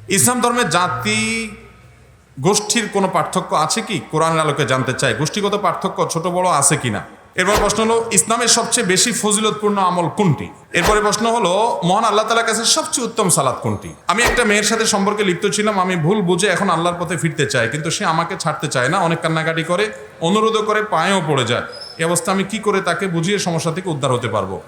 ইসলাম ধর্মে জাতি গোষ্ঠীর কোনো পার্থক্য আছে কি? কোরআনের আলোকে জানতে চাই, গোষ্ঠীগত পার্থক্য ছোট বড় আছে কিনা। এরপর প্রশ্ন হলো, ইসলামের সবচেয়ে বেশি ফজিলতপূর্ণ আমল কোনটি? এরপরে প্রশ্ন হলো, মহান আল্লাহ তাআলার কাছে সবচেয়ে উত্তম সালাত কোনটি? আমি একটা মেয়ের সাথে সম্পর্কে লিপ্ত ছিলাম, আমি ভুল বুঝে এখন আল্লাহর পথে ফিরতে চাই, কিন্তু সে আমাকে ছাড়তে চায় না, অনেক কান্নাকাটি করে, অনুরোধও করে, পায়েও পড়ে যায়। এই অবস্থা আমি কি করে তাকে বুঝিয়ে সমস্যা থেকে উদ্ধার হতে পারবো?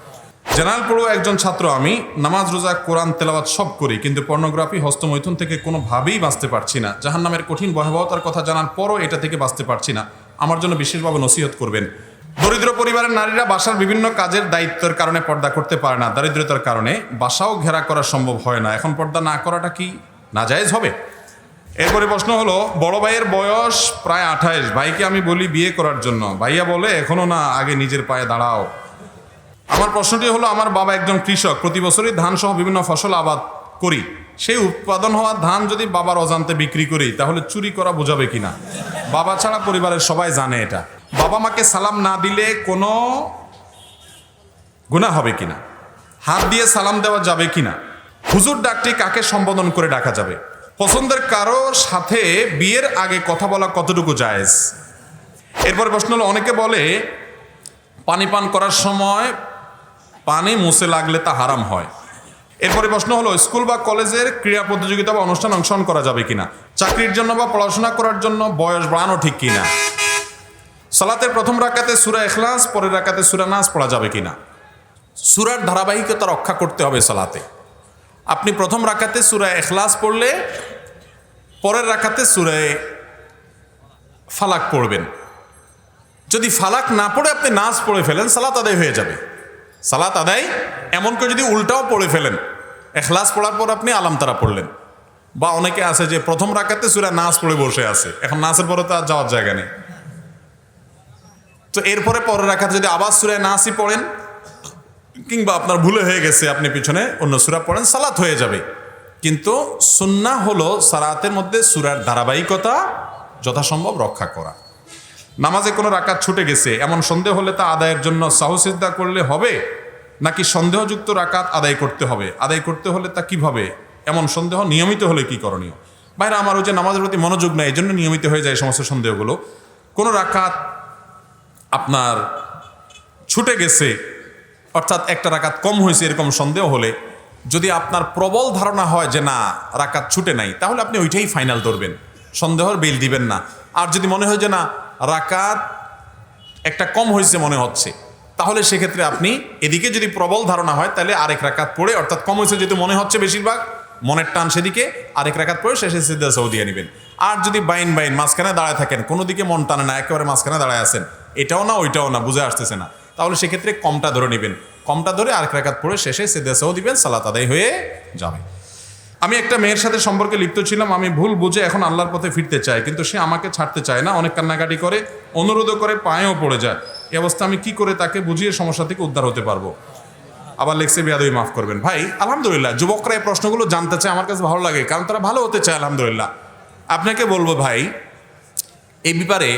জেনারেল পড়ুয়া একজন ছাত্র আমি, নামাজ রোজা কোরআন তেলাওয়াত সব করি, কিন্তু পর্নোগ্রাফি হস্তমৈথুন থেকে কোনোভাবেই বাঁচতে পারছি না। জাহান্নামের কঠিন ভয়াবহতার কথা জানার পরও এটা থেকে বাঁচতে পারছি না। আমার জন্য বিশেষভাবে নসিহত করবেন। দরিদ্র পরিবারের নারীরা বাসার বিভিন্ন কাজের দায়িত্বের কারণে পর্দা করতে পারে না, দারিদ্রতার কারণে বাসাও ঘেরা করা সম্ভব হয় না। এখন পর্দা না করাটা কি নাজায়েজ হবে? এরপরে প্রশ্ন হলো, বড় ভাইয়ের বয়স প্রায় 28, ভাইকে আমি বলি বিয়ে করার জন্য, ভাইয়া বলে এখনো না, আগে নিজের পায়ে দাঁড়াও। আমার প্রশ্নটি হলো, আমার বাবা একজন কৃষক, প্রতি বছরই ধান সহ বিভিন্ন ফসল আবাদ করি, সেই উৎপাদন হওয়া ধান যদি বাবার অজান্তে বিক্রি করি তাহলে চুরি করা বোঝাবে কিনা? বাবা ছাড়া পরিবারের সবাই জানে এটা। বাবা মাকে সালাম না দিলে কোনো গুনাহ হবে কিনা? হাত দিয়ে সালাম দেওয়া যাবে কিনা? হুজুর ডাকটি কাকে সম্বোধন করে ডাকা যাবে? পছন্দের কারো সাথে বিয়ের আগে কথা বলা কতটুকু জায়েজ? এরপর প্রশ্ন হলো, অনেকে বলে পানি পান করার সময় পানি মুছে লাগলে তা হারাম হয়। এরপরে প্রশ্ন হলো, স্কুল বা কলেজের ক্রীড়া প্রতিযোগিতা বা অনুষ্ঠান অংশগ্রহণ করা যাবে কিনা? চাকরির জন্য বা পড়াশোনা করার জন্য বয়স বাড়ানো ঠিক কিনা? সালাতের প্রথম রাকাতে সূরা ইখলাস, পরের রাকাতে সূরা নাস পড়া যাবে কিনা? সূরার ধারাবাহিকতা রক্ষা করতে হবে সালাতে। আপনি প্রথম রাকাতে সূরা ইখলাস পড়লে পরের রাকাতে সূরা ফালাক পড়বেন। যদি ফালাক না পড়ে আপনি নাস পড়ে ফেলেন, সালাত আদায় হয়ে যাবে। সালাত আদায়। এমনকি যদি উল্টাও পড়ে ফেলেন, ইখলাস পড়ার পর আপনি আলাম তারা পড়লেন, বা অনেকে আছে যে প্রথম রাকাতে সূরা নাস পড়ে বসে আছে, এখন নাসের পরে তো আর যাওয়ার জায়গা নেই, তো এরপরে পরের রাকাতে যদি আবার সূরা নাসই পড়েন, কিংবা আপনার ভুলে হয়ে গেছে আপনি পিছনে অন্য সূরা পড়েন, সালাত হয়ে যাবে। কিন্তু সুন্নাহ হলো সালাতের মধ্যে সূরার ধারাবাহিকতা যথাসম্ভব রক্ষা করা। নামাজে কোনো রাকাত ছুটে গেছে এমন সন্দেহ হলে তা আদায়ের জন্য সাহু সিজদা করলে হবে, নাকি সন্দেহযুক্ত রাকাত আদায় করতে হবে? আদায় করতে হলে তা কিভাবে? এমন সন্দেহ নিয়মিত হলে কি করণীয়? বাইরে আমার ওই যে নামাজের প্রতি মনোযোগ নেই, এই জন্য নিয়মিত হয়ে যায় সমস্ত সন্দেহগুলো। কোনো রাকাত আপনার ছুটে গেছে, অর্থাৎ একটা রাকাত কম হয়েছে, এরকম সন্দেহ হলে যদি আপনার প্রবল ধারণা হয় যে না রাকাত ছুটে নাই, তাহলে আপনি ওইটাই ফাইনাল ধরবেন, সন্দেহর বিল দিবেন না। আর যদি মনে হয় যে না রাকাত একটা কম হয়েছে মনে হচ্ছে, তাহলে সেক্ষেত্রে আপনি এদিকে যদি প্রবল ধারণা হয় তাহলে আরেক রাকাত পড়ে, অর্থাৎ কম হয়েছে যেহেতু মনে হচ্ছে বেশিরভাগ, মনের টান সেদিকে, আরেক রাকাত পড়ে শেষে সিজদা সাহু দিয়ে নেবেন। আর যদি বাইন মাঝখানে দাঁড়ায় থাকেন, কোনো দিকে মন টানে না, একেবারে মাঝখানে দাঁড়ায় আছেন, এটাও না ওইটাও না, বুঝে আসতেছে না, তাহলে সেক্ষেত্রে কমটা ধরে নেবেন, কমটা ধরে আরেক রাকাত পড়ে শেষে সিজদা সাহু দিবেন, সালাত আদায় হয়ে যাবে। আমি একটা মেয়ের সাথে সম্পর্কে লিপ্ত ছিলাম, আমি ভুল বুঝে এখন আল্লাহর পথে ফিরতে চাই, কিন্তু সে আমাকে ছাড়তে চায় না, অনেক কান্নাকাটি করে, অনুরোধও করে, পায়েও পড়ে যায়। এই অবস্থা আমি কি করে তাকে বুঝিয়ে সমস্যা থেকে উদ্ধার হতে পারবো? আবার লেখছে বেয়াদবি মাফ করবেন। ভাই আলহামদুলিল্লাহ, যুবকরা এই প্রশ্নগুলো জানতে চায়, আমার কাছে ভালো লাগে, কারণ তারা ভালো হতে চায়। আলহামদুলিল্লাহ। আপনাকে বলবো ভাই, এই ব্যাপারে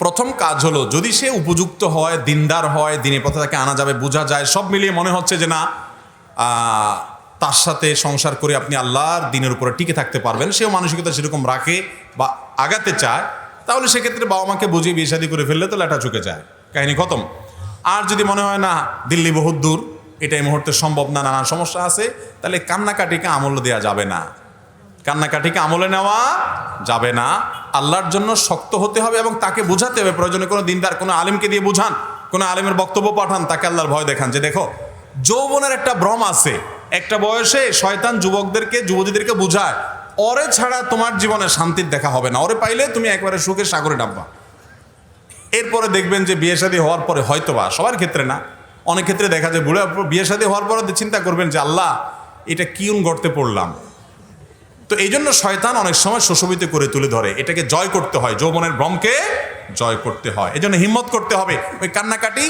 প্রথম কাজ হলো, যদি সে উপযুক্ত হয়, দিনদার হয়, দিনের পথে তাকে আনা যাবে, বোঝা যায়, সব মিলিয়ে মনে হচ্ছে যে না তার সাথে সংসার করে আপনি আল্লাহর দিনের উপরে টিকে থাকতে পারবেন, সেও মানসিকতা সেরকম রাখে বা আগাতে চায়, তাহলে সেক্ষেত্রে বাবা মাকে বুঝিয়ে বিয়ে শাদী করে ফেললে তো লেটা চুকে যায়, কাহিনী খতম। আর যদি মনে হয় না দিল্লি বহুত দূর, এটা এই মুহূর্তে সম্ভব না, নানান সমস্যা আছে, তাহলে কান্নাকাটিকে আমল দেওয়া যাবে না, কান্নাকাটিকে আমলে নেওয়া যাবে না। আল্লাহর জন্য শক্ত হতে হবে এবং তাকে বোঝাতে হবে, প্রয়োজনে কোনো দিনদার কোনো আলেমকে দিয়ে বোঝান, কোনো আলেমের বক্তব্য পাঠান, তাকে আল্লাহর ভয় দেখান, যে দেখো যৌবনের একটা ভ্রম আছে, একটা বয়সে শয়তান যুবকদেরকে যুবতীদেরকে বুঝায়, ওরে ছাড়া তোমার জীবনে শান্তির দেখা হবে না, ওরে পাইলে তুমি একবারে সুখের সাগরে ডাববা। এরপরে দেখবেন যে বিয়ে শাদী হওয়ার পরে, হয়তোবা সবার ক্ষেত্রে না, অনেক ক্ষেত্রে দেখা যায় বুড়ে বিয়ে শাদী হওয়ার পরে চিন্তা করবেন যে আল্লাহ এটা কিউন গর্তে পড়লাম। তো এই জন্য শয়তান অনেক সময় শোষবিত করে তুলে ধরে, এটাকে জয় করতে হয়, যৌবনের ভ্রমকে জয় করতে হয়, এই জন্য হিম্মত করতে হবে। ওই কান্নাকাটি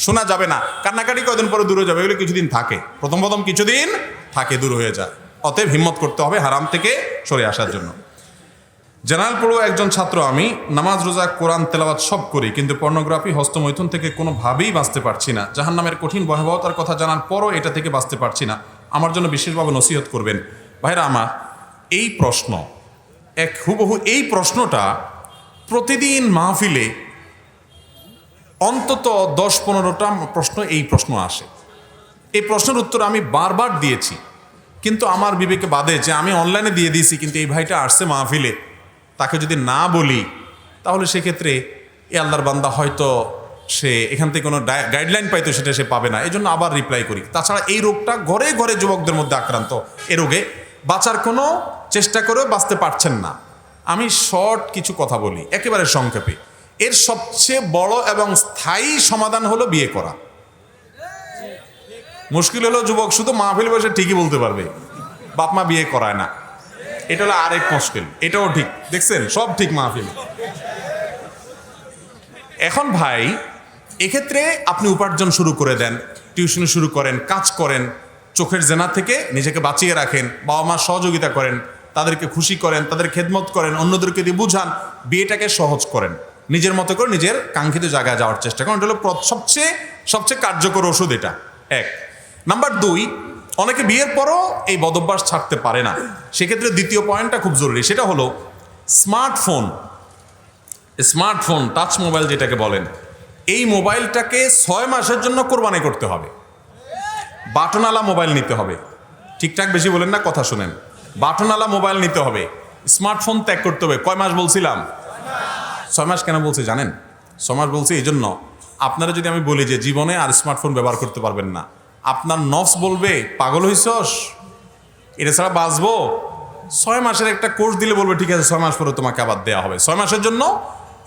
শোনা যাবে না, কান্নাকাটি কয়দিন পরে দূরে যাবে, এগুলো কিছুদিন থাকে, প্রথম কিছুদিন থাকে, দূর হয়ে যায়। অতএব হিম্মত করতে হবে হারাম থেকে সরে আসার জন্য। জেনারেল পড়ুয়া একজন ছাত্র আমি, নামাজ রোজা কোরআন তেলাওয়াত সব করি, কিন্তু পর্নোগ্রাফি হস্তমৈথুন থেকে কোনোভাবেই বাঁচতে পারছি না। জাহান্নামের কঠিন ভয়াবহতার কথা জানার পরও এটা থেকে বাঁচতে পারছি না। আমার জন্য বিশেষভাবে নসিহত করবেন। ভাইরা আমার, এই প্রশ্ন হুবহু এই প্রশ্নটা প্রতিদিন মাহফিলে অন্তত 10-15টা প্রশ্ন এই প্রশ্ন আসে। এই প্রশ্নের উত্তর আমি বারবার দিয়েছি, কিন্তু আমার বিবেকে বাদে যে আমি অনলাইনে দিয়ে দিয়েছি, কিন্তু এই ভাইটা আসছে মাহফিলে, তাকে যদি না বলি তাহলে সেক্ষেত্রে এ আল্লাহর বান্দা হয়তো সে এখান থেকে কোনো গাইডলাইন পাইতো সেটা সে পাবে না, এই জন্য আবার রিপ্লাই করি। তাছাড়া এই রোগটা ঘরে ঘরে যুবকদের মধ্যে আক্রান্ত। এ রোগে বাঁচার কোনো চেষ্টা করেও বাঁচতে পারছেন না। আমি শর্ট কিছু কথা বলি একেবারে সংক্ষেপে। এর সবচেয়ে বড় এবং স্থায়ী সমাধান হলো বিয়ে করা। মুশকিল হলো যুবক শুধু মাহফিল বসে ঠিকই বলতে পারবে, বাপ মা বিয়ে করায় না, এটা হলো আরেক মুশকিল। এটাও ঠিক, দেখছেন সব ঠিক মাহফিল। এখন ভাই এক্ষেত্রে আপনি উপার্জন শুরু করে দেন, টিউশন শুরু করেন, কাজ করেন, চোখের জেনা থেকে নিজেকে বাঁচিয়ে রাখেন, বাবা মা সহযোগিতা করেন, তাদেরকে খুশি করেন, তাদের খেদমত করেন, অন্যদেরকে দিয়ে বুঝান, বিয়েটাকে সহজ করেন, নিজের মতো করে নিজের কাঙ্ক্ষিত জায়গায় যাওয়ার চেষ্টা করেন। এটা হলো সবচেয়ে কার্যকর ওষুধ এটা। এক নাম্বার 2, অনেকে বিয়ের পরও এই বদভ্যাস ছাড়তে পারে না। সেক্ষেত্রে দ্বিতীয় পয়েন্টটা খুব জরুরি, সেটা হলো স্মার্টফোন টাচ মোবাইল যেটাকে বলেন, এই মোবাইলটাকে 6 মাসের জন্য কোরবানি করতে হবে। বাটনওয়ালা মোবাইল নিতে হবে। ঠিকঠাক বেশি বলেন না, কথা শুনেন। বাটনওয়ালা মোবাইল নিতে হবে, স্মার্টফোন ত্যাগ করতে হবে। কয় মাস বলছিলাম? 6 মাস। কেন বলছি জানেন? 6 মাস বলছি এই জন্য, আপনারা যদি আমি বলি যে জীবনে আর স্মার্টফোন ব্যবহার করতে পারবেন না, আপনার নফস বলবে পাগল হইছস, এটা ছাড়া বাঁচবো। 6 মাসের একটা কোর্স দিলে বলবে ঠিক আছে 6 মাস পরে তোমাকে আবার দেওয়া হবে। 6 মাসের জন্য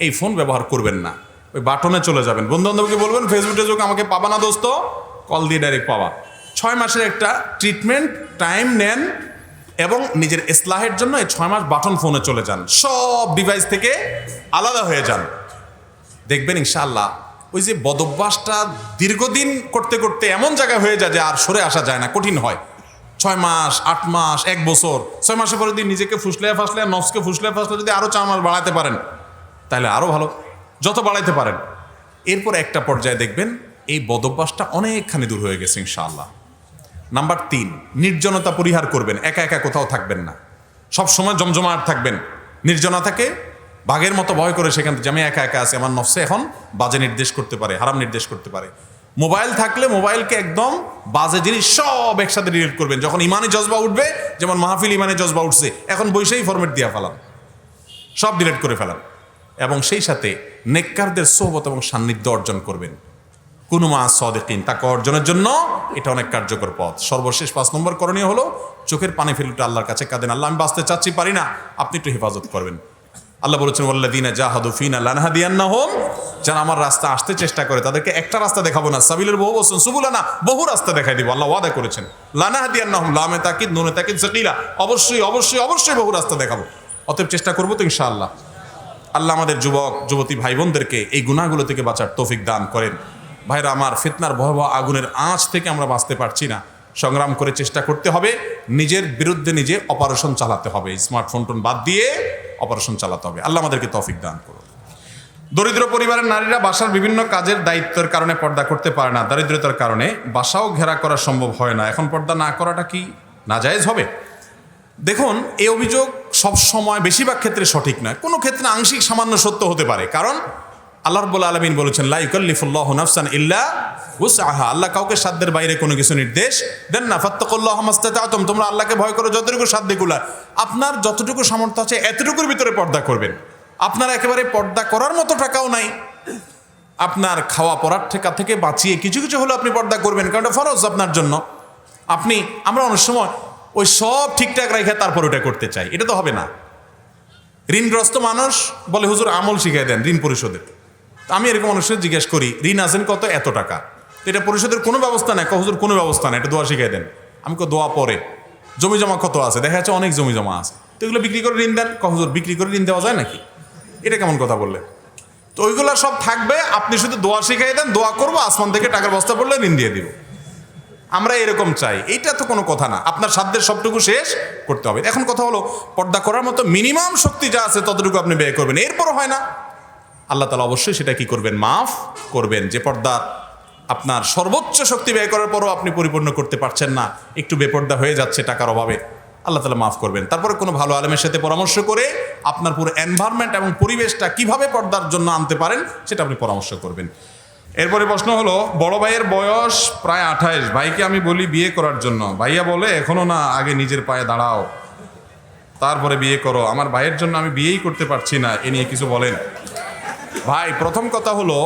এই ফোন ব্যবহার করবেন না, ওই বাটনে চলে যাবেন। বন্ধু বান্ধবকে বলবেন ফেসবুকে যোগ আমাকে পাবা না দোস্ত, কল দিয়ে ডাইরেক্ট পাবা। 6 মাসের একটা ট্রিটমেন্ট টাইম নেন এবং নিজের ইসলাহের জন্য এই 6 মাস বাটন ফোনে চলে যান, সব ডিভাইস থেকে আলাদা হয়ে যান। দেখবেন ইনশাআল্লাহ ওই যে বদভ্যাসটা দীর্ঘদিন করতে করতে এমন জায়গায় হয়ে যায় যে আর সরে আসা যায় না, কঠিন হয়। 6 মাস, 8 মাস, 1 বছর, 6 মাসের পরে যদি নিজেকে ফুসলে নফসকে ফুসলে যদি আরও 4 মাস বাড়াতে পারেন তাহলে আরও ভালো, যত বাড়াইতে পারেন। এরপর একটা পর্যায়ে দেখবেন এই বদভ্যাসটা অনেকখানি দূর হয়ে গেছে ইনশাআল্লাহ। নাম্বার 3, নির্জনতা পরিহার করবেন। একা একা কোথাও থাকবেন না, সব সময় জমজমাট থাকবেন। নির্জনতাকে বাঘের মতো ভয় করে সেখান থেকে আমি একা একা আছি, আমার নফসে এখন বাজে নির্দেশ করতে পারে, হারাম নির্দেশ করতে পারে। মোবাইল থাকলে মোবাইলকে একদম বাজে জিনিস সব একসাথে ডিলিট করবেন। যখন ইমানি জজবা উঠবে, যেমন মাহফিল ইমানি জজবা উঠছে, এখন বসেই ফরম্যাট দিয়ে ফেলান, সব ডিলিট করে ফেলান। এবং সেই সাথে নেককারদের সোহবত এবং সান্নিধ্য অর্জন করবেন। কুনু মা সাদিকিন, তাকওয়া অর্জনের জন্য এটা অনেক কার্যকর পথ। সর্বশেষ 5 নম্বর করণীয় হলো চোখের পানি ফেলুটা আল্লাহর কাছে কাঁদেন, আল্লাহ আমি বাঁচতে চাচ্ছি পারি না, আপনি একটু হেফাজত করবেন। আল্লাহ বলেছেন ওয়াল্লাযীনা জাহাদু ফীনা লানহাদিয়ান্নাহুম, যারা আমার রাস্তা আসতে চেষ্টা করে তাদেরকে একটা রাস্তা দেখাবো না, সাবিলের বহু বচন, সুবুলানা বহু রাস্তা দেখাই দিব। আল্লাহ ওয়াদা করেছেন লানহাদিয়ান্নাহুম, লামে তাকিদ নুনে তাকিদ সাকিলা, অবশ্যই অবশ্যই অবশ্যই বহু রাস্তা দেখাবো। অতএব চেষ্টা করবো তো ইনশাআল্লাহ। আল্লাহ আমাদের যুবক যুবতী ভাই বোনদেরকে এই গুনাহগুলো থেকে বাঁচার তৌফিক দান করেন। ভাইরা আমার, ফিতনার ভয়াবহ আগুনের আঁচ থেকে আমরা বাঁচতে পারছি না, সংগ্রাম করে চেষ্টা করতে হবে, নিজের বিরুদ্ধে নিজে অপারেশন চালাতে হবে, স্মার্টফোন টোন বাদ দিয়ে অপারেশন চালাতে হবে। আল্লাহ আমাদেরকে তৌফিক দান করুন। দরিদ্র পরিবারের নারীরা বাসার বিভিন্ন কাজের দায়িত্বের কারণে পর্দা করতে পারে না, দারিদ্রতার কারণে বাসাও ঘেরা করা সম্ভব হয় না। এখন পর্দা না করাটা কি নাজায়েজ হবে? দেখুন, এই অভিযোগ সব সময় বেশিরভাগ ক্ষেত্রে সঠিক নয়, কোনো ক্ষেত্রে আংশিক সামান্য সত্য হতে পারে। কারণ আল্লাহ রাব্বুল আলামিন বলেছেন লা ইউকাল্লিফুল্লাহু নাফসান ইল্লা উসআহা, আল্লাহ কাউকে সাধ্যের বাইরে কোনো কিছু নির্দেশ দেন না। ফাত্তাকুল্লাহা মাসতাতা'তুম, তোমরা আল্লাহকে ভয় করো যতটুকু সাধ্যগুলা, আপনার যতটুকু সামর্থ্য আছে এতটুকুর ভিতরে পর্দা করবেন। আপনার একেবারে পর্দা করার মতো টাকাও নাই, আপনার খাওয়া পরার ঠেকা থেকে বাঁচিয়ে কিছু কিছু হলে আপনি পর্দা করবেন, কারণ এটা ফরজ আপনার জন্য। আমরা অনেক সময় ওই সব ঠিকঠাক রেখে তারপর ওটা করতে চাই, এটা তো হবে না। ঋণগ্রস্ত মানুষ বলে হুজুর আমল শিখিয়ে দেন ঋণ পরিশোধের। আমি এরকম মানুষের জিজ্ঞেস করি ঋণ আছেন কত? এত টাকা। এটা পরিশোধের কোনো ব্যবস্থা নেই, হুজুর কোনো ব্যবস্থা নেই, এটা দোয়া শিখিয়ে দেন। আমি দোয়া পরে। জমি জমা কত আছে? দেখা যাচ্ছে অনেক জমি জমা আছে, তো এগুলো বিক্রি করে ঋণ দেন। হুজুর বিক্রি করে ঋণ দেওয়া যায় নাকি? এটা কেমন কথা বললেন? তো ওইগুলো সব থাকবে, আপনি শুধু দোয়া শিখিয়ে দেন, দোয়া করবো, আসমান থেকে টাকার বস্তা পড়লে ঋণ দিয়ে দিব। আমরা এরকম চাই, এইটা তো কোনো কথা না। আপনার সাধ্যের সবটুকু শেষ করতে হবে। এখন কথা হলো পর্দা করার মতো মিনিমাম শক্তি যা আছে ততটুকু আপনি ব্যয় করবেন, এরপরও হয় না, আল্লাহ তাআলা অবশ্যই সেটা কি করবেন? মাফ করবেন। যে পর্দা আপনার সর্বোচ্চ শক্তি ব্যয় করার পরও আপনি পরিপূর্ণ করতে পারছেন না, একটু বেপর্দা হয়ে যাচ্ছে টাকার অভাবে, আল্লাহ তাআলা মাফ করবেন। তারপরে কোনো ভালো আলেমের সাথে পরামর্শ করে আপনার পুরো এনভায়রনমেন্ট এবং পরিবেশটা কিভাবে পর্দার জন্য আনতে পারেন সেটা আপনি পরামর্শ করবেন। এরপরে প্রশ্ন হলো, বড় ভাইয়ের বয়স প্রায় 28, ভাইকে আমি বলি বিয়ে করার জন্য, ভাইয়া বলে এখনো না, আগে নিজের পায়ে দাঁড়াও তারপরে বিয়ে করো। আমার ভাইয়ের জন্য আমি বিয়েই করতে পারছি না, এ নিয়ে কিছু বলেন। ভাই, প্রথম কথা হলো,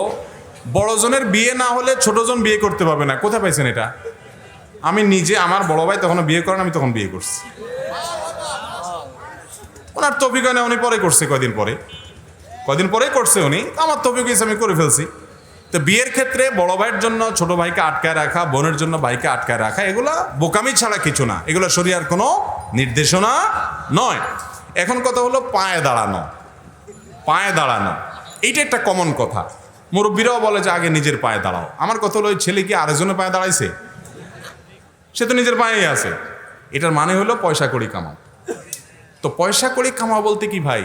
বড়জনের বিয়ে না হলে ছোটজন বিয়ে করতে পারবে না। কোথায় পাইছেন এটা? আমি নিজে, আমার বড় ভাই তখন বিয়ে করেন, আমি তখন বিয়ে করছি। ওনার তৌফিক হয় না, উনি পরে করছে, কয়দিন পরে করছে উনি, আমার তৌফিক হয়েছে, আমি করে ফেলছি। তো বিয়ের ক্ষেত্রে বড় ভাইয়ের জন্য ছোট ভাইকে আটকায় রাখা, বোনের জন্য ভাইকে আটকায় রাখা, এগুলা বোকামি ছাড়া কিছু না, এগুলো শরিয়ার কোনো নির্দেশনা নয়। এখন কথা হলো পায়ে দাঁড়ানো, এইটা একটা কমন কথা। মুরব্বীরাও বলে যে আগে নিজের পায়ে দাঁড়াও। আমার কথা হলো, ওই ছেলে কি আরেকজনের পায়ে দাঁড়াইছে? সে তো নিজের পায়েই আছে। এটার মানে হলো পয়সা কড়ি কামাও। তো পয়সা কড়ি কামাও বলতে কি ভাই,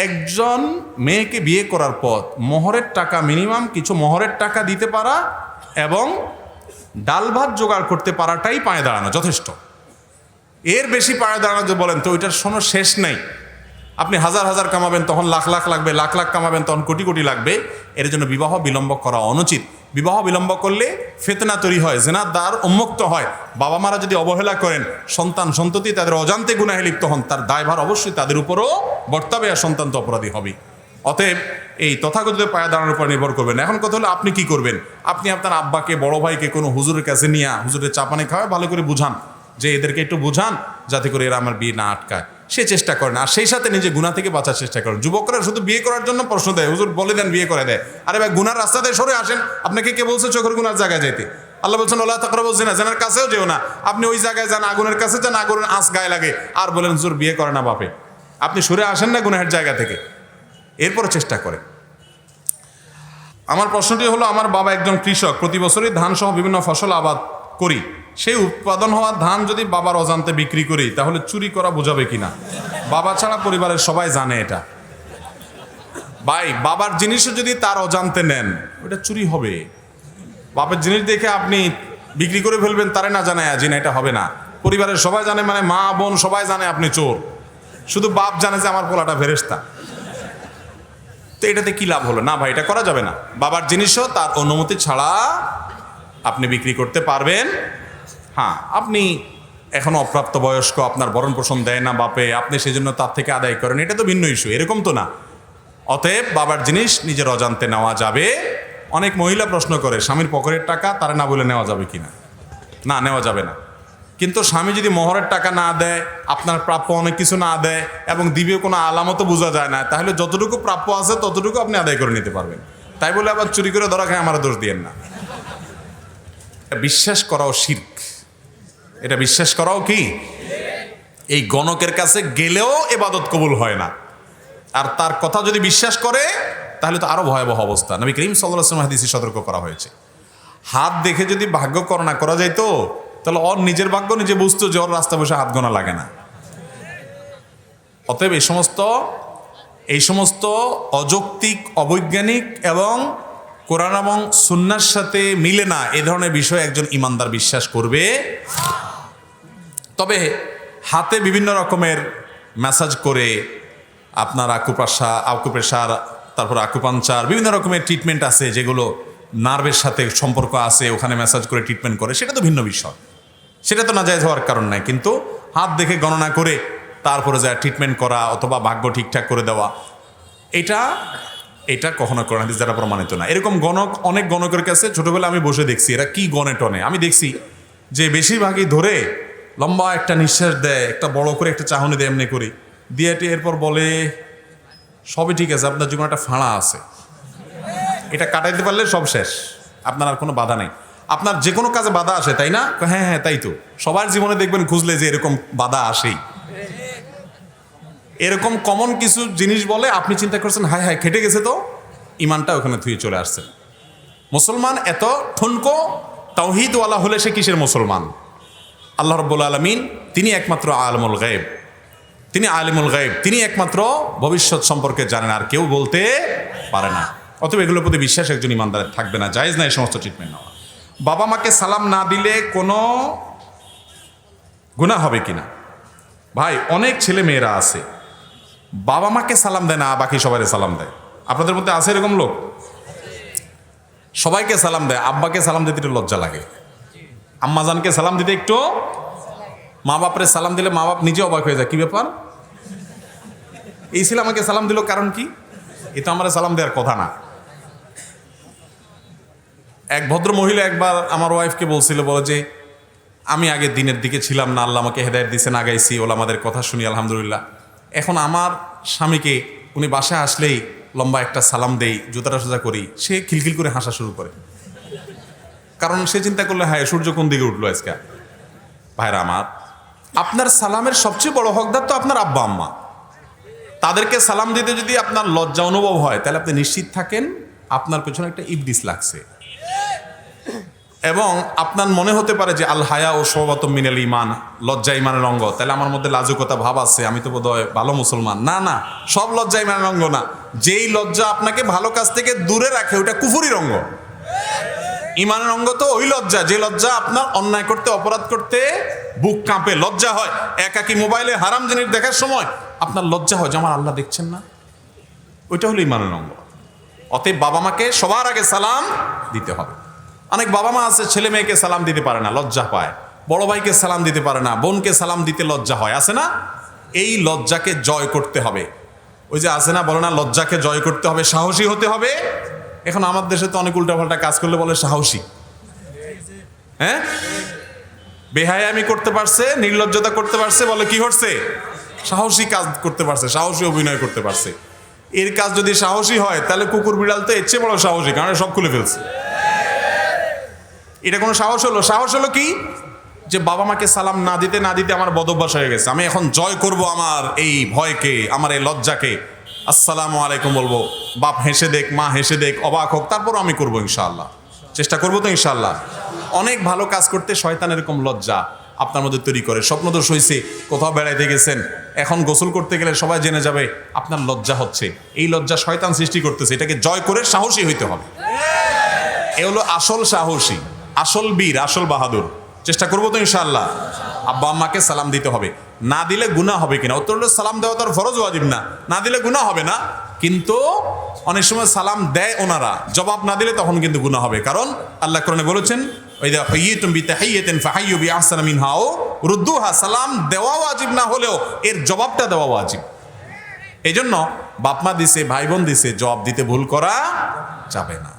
একজন মেয়েকে বিয়ে করার পর মোহরের টাকা, মিনিমাম কিছু মোহরের টাকা দিতে পারা এবং ডাল ভাত জোগাড় করতে পারাটাই পায়ে দাঁড়ানো যথেষ্ট। এর বেশি পায়ে দাঁড়ানো যে বলেন তো ওইটার কোনো শেষ নেই। আপনি হাজার হাজার কামাবেন তখন লাখ লাখ লাগবে, লাখ লাখ কামাবেন তখন কোটি কোটি লাগবে। এর জন্য বিবাহ বিলম্ব করা অনুচিত। বিবাহ বিলম্ব করলে ফিতনা তৈরি হয়, জিনার দ্বার উন্মুক্ত হয়। বাবা মারা যদি অবহেলা করেন, সন্তান সন্ততি তাদের অজান্তে গুনাহে লিপ্ত হন, তার দায়ভার অবশ্যই তাদের উপরও বর্তাবে, আর সন্তান তো অপরাধী হবে। অতএব এই তথাকথিত পায়ে দাঁড়ানোর উপর নির্ভর করবেন। এখন কথা হলো, আপনি কি করবেন? আপনি আপনার আব্বাকে, বড় ভাইকে কোনো হুজুরের কাছে নিয়ে, হুজুরের চাপানি খাওয়ায় ভালো করে বুঝান, যে এদেরকে একটু বুঝান যাতে করে এরা আমার বিয়ে না আটকায়। সে চেষ্টা করেন, আর সেই সাথে নিজে গুনাহ থেকে বাঁচার চেষ্টা করেন। যুবকরা শুধু বিয়ে করার জন্য প্রশ্ন দেয়, হুজুর বলে দেন বিয়ে করে দেয়। আরে ভাই, গুনার রাস্তাতে সরে আসেন। আপনাকে কে বলছে চোখের গুনার জায়গায় যাইতে? আল্লাহ বলছেন ওয়ালা তাকরাবুজ জিনা, জিনার কাছেও যেও না। আপনি ওই জায়গায় যান, আগুনের কাছে যান, আগুনের আঁচ গায়ে লাগে, আর বলেন হুজুর বিয়ে করে না বাপে। আপনি সরে আসেন না গুনাহের জায়গা থেকে, এরপরে চেষ্টা করেন। আমার প্রশ্নটি হলো, আমার বাবা একজন কৃষক, প্রতি বছরই ধান সহ বিভিন্ন ফসল আবাদ করি। সেই উৎপাদন হওয়া ধান যদি বাবার অজান্তে বিক্রি করি, তাহলে চুরি করা বোঝাবে কিনা? বাবা ছাড়া পরিবারের সবাই জানে এটা। ভাই, বাবার জিনিসও যদি তার অজান্তে নেন, ওটা চুরি হবে। বাপের জিনিস দেখে আপনি বিক্রি করে ফেলবেন, তারে না জানায় জিনা, এটা হবে না। পরিবারের সবাই জানে, মানে মা বোন সবাই জানে আপনি চোর। শুধু বাপ জানে যে আমার পোলাটা ফেরেশতা। তো এটাতে কি লাভ হলো? না ভাই, এটা করা যাবে না। বাবার জিনিসও তার অনুমতি ছাড়া আপনি বিক্রি করতে পারবেন। হ্যাঁ, আপনি এখনো অপ্রাপ্ত বয়স্ক, আপনার ভরণ পোষণ দেয় না বাপে, আপনি সেই জন্য তার থেকে আদায় করেন, এটা তো ভিন্ন ইস্যু, এরকম তো না। অতএব বাবার জিনিস নিজের অজান্তে নেওয়া যাবে। অনেক মহিলা প্রশ্ন করে, স্বামীর পকেটের টাকা তারা না বলে নেওয়া যাবে কিনা? না, নেওয়া যাবে না। কিন্তু স্বামী যদি মোহরের টাকা না দেয়, আপনার প্রাপ্য অনেক কিছু না দেয়, এবং দিবেও কোনো আলামতও বোঝা যায় না, তাহলে যতটুকু প্রাপ্য আছে ততটুকু আপনি আদায় করে নিতে পারবেন। তাই বলে আবার চুরি করে ধরা খায় আমার দোষ দিয়েন না। বিশ্বাস করাও শিরক, এটা বিশ্বাস করাও কি? এই গণকের কাছে গেলেও ইবাদত কবুল হয় না। আর তার কথা যদি বিশ্বাস করে, তাহলে তো আরো ভয়াবহ অবস্থা। নবী করিম সাল্লাল্লাহু আলাইহি ওয়াসাল্লাম হাদিসে সতর্ক করা হয়েছে, হাত দেখে যদি ভাগ্য গণনা করা যায়, তো তাহলে ওর নিজের ভাগ্য নিজে বুঝতো যে ওর রাস্তা বসে হাত গোনা লাগে না। অতএব এই সমস্ত অযৌক্তিক, অবৈজ্ঞানিক এবং কোরআন এবং সুন্নাহর সাথে মিলে না এই ধরনের বিষয় একজন ইমানদার বিশ্বাস করবে। হাতে বিভিন্ন রকমের ম্যাসাজ করে, আপনার আকুপ্রেশার, তারপর আকুপাঞ্চার, বিভিন্ন রকমের ট্রিটমেন্ট আছে যেগুলো নার্ভের সাথে সম্পর্ক আছে, ওখানে ম্যাসাজ করে ট্রিটমেন্ট করে, সেটা তো ভিন্ন বিষয়, সেটা তো নাজায়েজ হওয়ার কারণ নাই। কিন্তু হাত দেখে গণনা করে তারপরে যা ট্রিটমেন্ট করা অথবা ভাগ্য ঠিকঠাক করে দেওয়া, এটা কখনো কোরআন হাদিস দ্বারা প্রমাণিত না। এরকম অনেক গণকের কাছে ছোটবেলা আমি বসে দেখছি, এরা কি গণে টনে। আমি দেখছি যে বেশিরভাগই ধরে লম্বা একটা নিঃশ্বাস দেয়, একটা বড় করে একটা চাহনি দেয়, এমনি করে দিয়ে এরপর বলে সবই ঠিক আছে, আপনার জীবনে একটা ফাঁড়া আছে, এটা কাটাইতে পারলে সব শেষ, আপনার আর কোনো বাধা নেই। আপনার যে কোনো কাজে বাধা আসে, তাই না? হ্যাঁ হ্যাঁ, তাই তো। সবার জীবনে দেখবেন খুঁজলে যে এরকম বাধা আসেই। এরকম কমন কিছু জিনিস বলে, আপনি চিন্তা করছেন হায় হায় খেটে গেছে, তো ইমানটা ওখানে থুয়ে চলে আসছে। মুসলমান এত ঠুনকো তাওহীদওয়ালা হলে সে কিসের মুসলমান? আল্লাহ রাব্বুল আলামিন তিনি একমাত্র আলিমুল গায়ব, তিনি একমাত্র ভবিষ্যৎ সম্পর্কে জানেন, আর কেউ বলতে পারে না। অতএব এগুলোর প্রতি বিশ্বাস একজন ইমানদারের থাকবে না, জায়েজ না এই সমস্ত ট্রিটমেন্ট নেওয়া। বাবা মাকে সালাম না দিলে কোনো গুনাহ হবে কিনা? ভাই অনেক ছেলে মেয়েরা আছে বাবা মাকে সালাম দেয় না, বাকি সবাইকে সালাম দেয়। আপনাদের মধ্যে আছে এরকম লোক? সবাইকে সালাম দেয়, আব্বাকে সালাম দিতে একটু লজ্জা লাগে, আম্মাজানকে সালাম দিতে একটু, মা বাপরে সালাম দিলে মা বাপ নিজে অবাক হয়ে যায়, কি ব্যাপার এই ছেলে আমাকে সালাম দিল, কারণ কি? এ তো আমার সালাম দেওয়ার কথা না। এক ভদ্র মহিলা একবার আমার ওয়াইফকে বলছিল, বলে যে আমি আগে দিনের দিকে ছিলাম না, আল্লাহ আমাকে হেদায়েত দিয়েছেন, আগাইছি, ওলামাদের কথা শুনি আলহামদুলিল্লাহ। এখন আমার স্বামীকে উনি বাসায় আসলেই লম্বা একটা সালাম দেই, জুতাটা সোজা করি, সে খিলখিল করে হাসা শুরু করে, কারণ সে চিন্তা করলে হায় সূর্য কোন দিকে উঠলো আজকে। ভাইরা আমার, আপনার সালামের সবচেয়ে বড় হকদার তো আপনার আব্বা আম্মা। তাদেরকে সালাম দিতে যদি আপনার লজ্জা অনুভব হয়, তাহলে আপনি নিশ্চিত থাকেন আপনার পেছনে একটা ইবলিস লাগছে। এবং আপনার মনে হতে পারে যে আল হায়া ও সওবাতুম মিনাল ঈমান, লজ্জা ঈমানের অঙ্গ, তাহলে আমার মধ্যে লাজুকতা ভাব আছে, আমি তো বোধহয় ভালো মুসলমান। না না, সব লজ্জা ঈমানের অঙ্গ না। যেই লজ্জা আপনাকে ভালো কাজ থেকে দূরে রাখে, ওটা কুফরির অঙ্গ। ঈমানের অঙ্গ তো ওই লজ্জা, যে লজ্জা আপনার অন্যায় করতে, অপরাধ করতে বুক কাঁপে, লজ্জা হয়। একাকি মোবাইলে হারাম জিনিস দেখার সময় আপনার লজ্জা হয় যে আমার আল্লাহ দেখছেন না, ওইটা হলো ঈমানের অঙ্গ। অতএব বাবা মাকে সবার আগে সালাম দিতে হবে। অনেক বাবা মা আছে ছেলে মেয়েকে সালাম দিতে পারে না, লজ্জা পায়, বড় ভাইকে সালাম দিতে পারে না, বোনকে সালাম দিতে লজ্জা হয়, আছে না? এই লজ্জাকে জয় করতে হবে। ওই যে আছে না, বলে না, লজ্জাকে জয় করতে হবে, সাহসী হতে হবে। এখন আমার দেশে তো অনেক উল্টাপাল্টা কাজ করলে বলে সাহসী। হ্যাঁ, বেহায়ামি করতে পারছে, নির্লজ্জতা করতে পারছে, বলে কি করছে? সাহসী কাজ করতে পারছে, সাহসী অভিনয় করতে পারছে। এর কাজ যদি সাহসী হয়, তাহলে কুকুর বিড়াল তো এর চেয়ে বড় সাহসী, কারণ সব খুলে ফেলছে। এটা কোনো সাহস হলো? সাহস হলো কি, যে বাবা মাকে সালাম না দিতে না দিতে আমার বদভ্যাস হয়ে গেছে, আমি এখন জয় করব আমার এই ভয়কে, আমার এই লজ্জাকে, আসসালামু আলাইকুম বলবো, বাপ হেসে দেখ, মা হেসে দেখ, অবাক হোক, তারপরও আমি করবো ইনশাআল্লাহ, চেষ্টা করবো তো ইনশাআল্লাহ। অনেক ভালো কাজ করতে শয়তান এরকম লজ্জা আপনার মধ্যে তৈরি করে। স্বপ্নদোষ হয়েছে, কোথাও বেড়াইতে গেছেন, এখন গোসল করতে গেলে সবাই জেনে যাবে আপনার লজ্জা হচ্ছে, এই লজ্জা শয়তান সৃষ্টি করতেছে, এটাকে জয় করে সাহসী হইতে হবে। এ হলো আসল সাহসী, আসল বীর, আসল বাহাদুর। চেষ্টা করবো তো ইনশাআল্লাহ। আব্বা আম্মাকে সালাম দিতে হবে। না দিলে গুনাহ হবে কিনা? উত্তর হলো সালাম দেওয়া তার ফরজ, ওয়াজিব না, না দিলে গুনাহ হবে না। কিন্তু অনেক সময় সালাম দেয় ওনারা, জবাব না দিলে তখন কিন্তু গুনাহ হবে। কারণ আল্লাহ কোরআনে বলেছেন, ওয়াইদা হুয়িতুম বিতাহিয়াতিন ফাহাইয়ু বিআহসানা মিনহা আও রুদ্দুহা। সালাম দেওয়া ওয়াজিব না হলেও এর জবাবটা দেওয়া ওয়াজিব। এই জন্য বাপমা দিছে, ভাই বোন দিছে, জবাব দিতে ভুল করা যাবে না।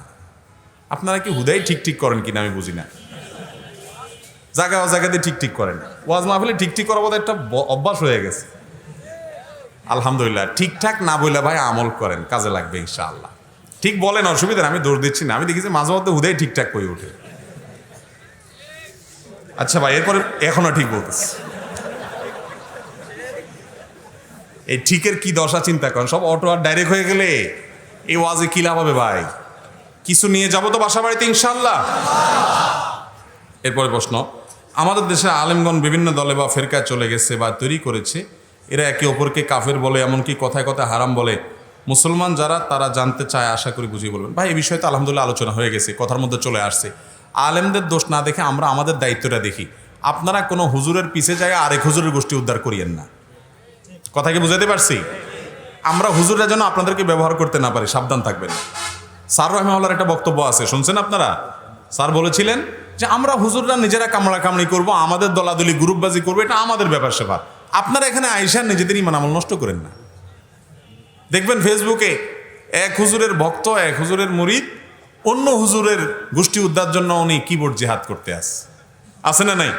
আপনারা কি হুদাই ঠিক ঠিক করেন কিনা আমি বুঝি না, জায়গা জায়গাতে ঠিক ঠিক করেন। ওয়াজ মাহফিলে ঠিক ঠিক করা বোধহয় একটা অভ্যাস হয়ে গেছে। আলহামদুলিল্লাহ, ঠিকঠাক না বললে ভাই আমল করেন, কাজে লাগবে ইনশাআল্লাহ। ঠিক বলেন, অসুবিধা নেই, আমি দোষ দিচ্ছি না। আমি দেখেছি মাঝে মধ্যে হুদাই ঠিকঠাক করে ওঠে। আচ্ছা ভাই, এরপরে এখনো ঠিক বলতেছি। এই ঠিকের কি দশা চিন্তা করেন, সব অটো আর ডাইরেক্ট হয়ে গেলে এই ওয়াজে কি লাভ হবে ভাই? কিছু নিয়ে যাবো তো বাসা বাড়িতে ইনশাআল্লাহ। এরপরে প্রশ্ন, আমাদের দেশে আলেমগণ বিভিন্ন দলে বা ফেরকায় চলে গেছে বা তৈরি করেছে, এরা একে অপরকে কাফের বলে, এমনকি কথায় কথায় হারাম বলে। মুসলমান যারা, তারা জানতে চায়, আশা করি বুঝিয়ে বলবেন। ভাই, এই বিষয়ে তো আলহামদুলিল্লাহ আলোচনা হয়ে গেছে, কথার মধ্যে চলে আসছে। আলেমদের দোষ না দেখে আমরা আমাদের দায়িত্বটা দেখি। আপনারা কোনো হুজুরের পিছে যায় আরেক হুজুরের গোষ্ঠী উদ্ধার করিয়েন না। কথা কি বুঝাতে পারছি? আমরা হুজুররা যেন আপনাদেরকে ব্যবহার করতে না পারি, সাবধান থাকবেন। স্যার রহমাহুল্লাহর একটা বক্তব্য আছে, শুনছেন আপনারা? স্যার বলেছিলেন যে আমরা হুজুররা নিজেরা কামড়া কামড়ি করবো, আমাদের দলাদলি গ্রুপবাজি করবো, এটা আমাদের ব্যাপার সেবার। আপনারা এখানে আইসা নিজেদের ইমান আমল নষ্ট করেন না। দেখবেন ফেসবুকে এক হুজুরের ভক্ত, এক হুজুরের মুরিদ অন্য হুজুরের গোষ্ঠী উদ্ধার জন্য উনি কিবোর্ড জিহাদ করতে আছে না নাই?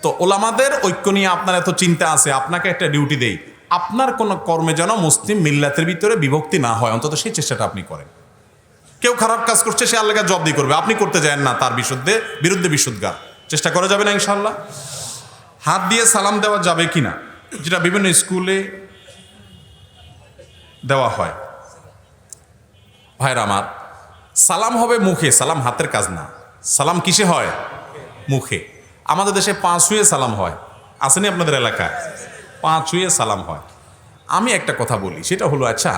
তো ওলামাদের ঐক্য নিয়ে আপনার এত চিন্তা আছে, আপনাকে একটা ডিউটি দেই, আপনার কোনো কর্মে যেন মুসলিম মিল্লাতের ভিতরে বিভক্তি না হয়, অন্তত সেই চেষ্টাটা আপনি করেন। কেউ খারাপ কাজ করছে, সে আল্লাহকে জবাবদিহি করবে, আপনি করতে যান না তার বিরুদ্ধে বিশুদ্ধগার। চেষ্টা করা যাবে না ইনশাআল্লাহ? হাত দিয়ে সালাম দেওয়া যাবে কিনা, যেটা বিভিন্ন স্কুলে দেওয়া হয়। ভাইরা আমার, সালাম হবে মুখে, সালাম হাতের কাজ না। সালাম কিসে হয়? মুখে। আমাদের দেশে পা ছুঁয়ে সালাম হয়, আসেনি আপনাদের এলাকায়? পা ছুঁয়ে সালাম হয়। আমি একটা কথা বলি, সেটা হলো, আচ্ছা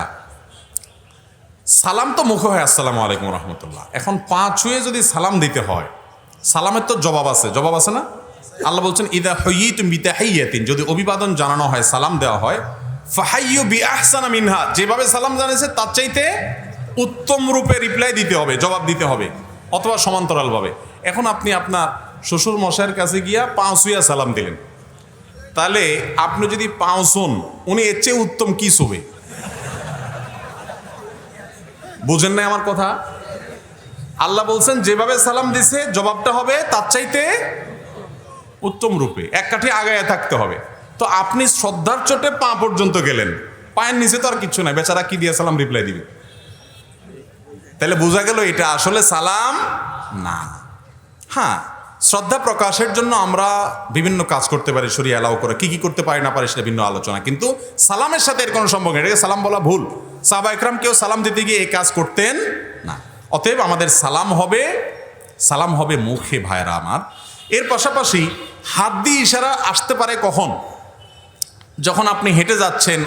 সালাম তো মুখে হয় আসসালামু আলাইকুম রহমতুল্লাহ, এখন পা ছুঁয়ে যদি সালাম দিতে হয়, সালামের তো জবাব আছে, জবাব আছে না? আল্লাহ বলছেন ইদা হুয়িতুম বিতাহিয়াতিন, যদি অভিবাদন জানানো হয়, সালাম দেওয়া হয়, ফাহাইয়ু বিআহসানা মিনহা, যেভাবে সালাম জানিয়েছে তার চাইতে উত্তম রূপে রিপ্লাই দিতে হবে, জবাব দিতে হবে, অথবা সমান্তরালভাবে। এখন আপনি আপনার শ্বশুর মশাইয়ের কাছে গিয়া পাঁচ ছুঁয়া সালাম দিলেন, তাহলে আপনি যদি পাঁচ শোন, উনি এর চেয়ে উত্তম কি শোবে? বুঝেন নাই আমার কথা? আল্লাহ বলছেন যেভাবে সালাম দিছে জবাবটা হবে তার চাইতে উত্তম রূপে, এক কাঠি আগায় থাকতে হবে। তো আপনি শ্রদ্ধার চোটে পা পর্যন্ত গেলেন, পায়ের নিচে তো আর কিছু নাই, বেচারা কি দিয়ে সালাম রিপ্লাই দিবে? তাহলে বোঝা গেল এটা আসলে সালাম না। হ্যাঁ, শ্রদ্ধা প্রকাশের জন্য আমরা বিভিন্ন কাজ করতে পারি, শরীয়ত এলাও করে। কি কি করতে পারি না পারি সেটা ভিন্ন আলোচনা, কিন্তু সালামের সাথে এর কোনো সম্পর্ক নেই। এটাকে সালাম বলা ভুল। সাহাবা একরাম কেউ সালাম দিতে গিয়ে এই কাজ করতেন না। অতএব আমাদের সালাম হবে মুখে, ভাইরা আমার। এর পাশাপাশি হাত দিয়ে ইশারা আসতে পারে কখন? যখন আপনি হেঁটে যাচ্ছেন,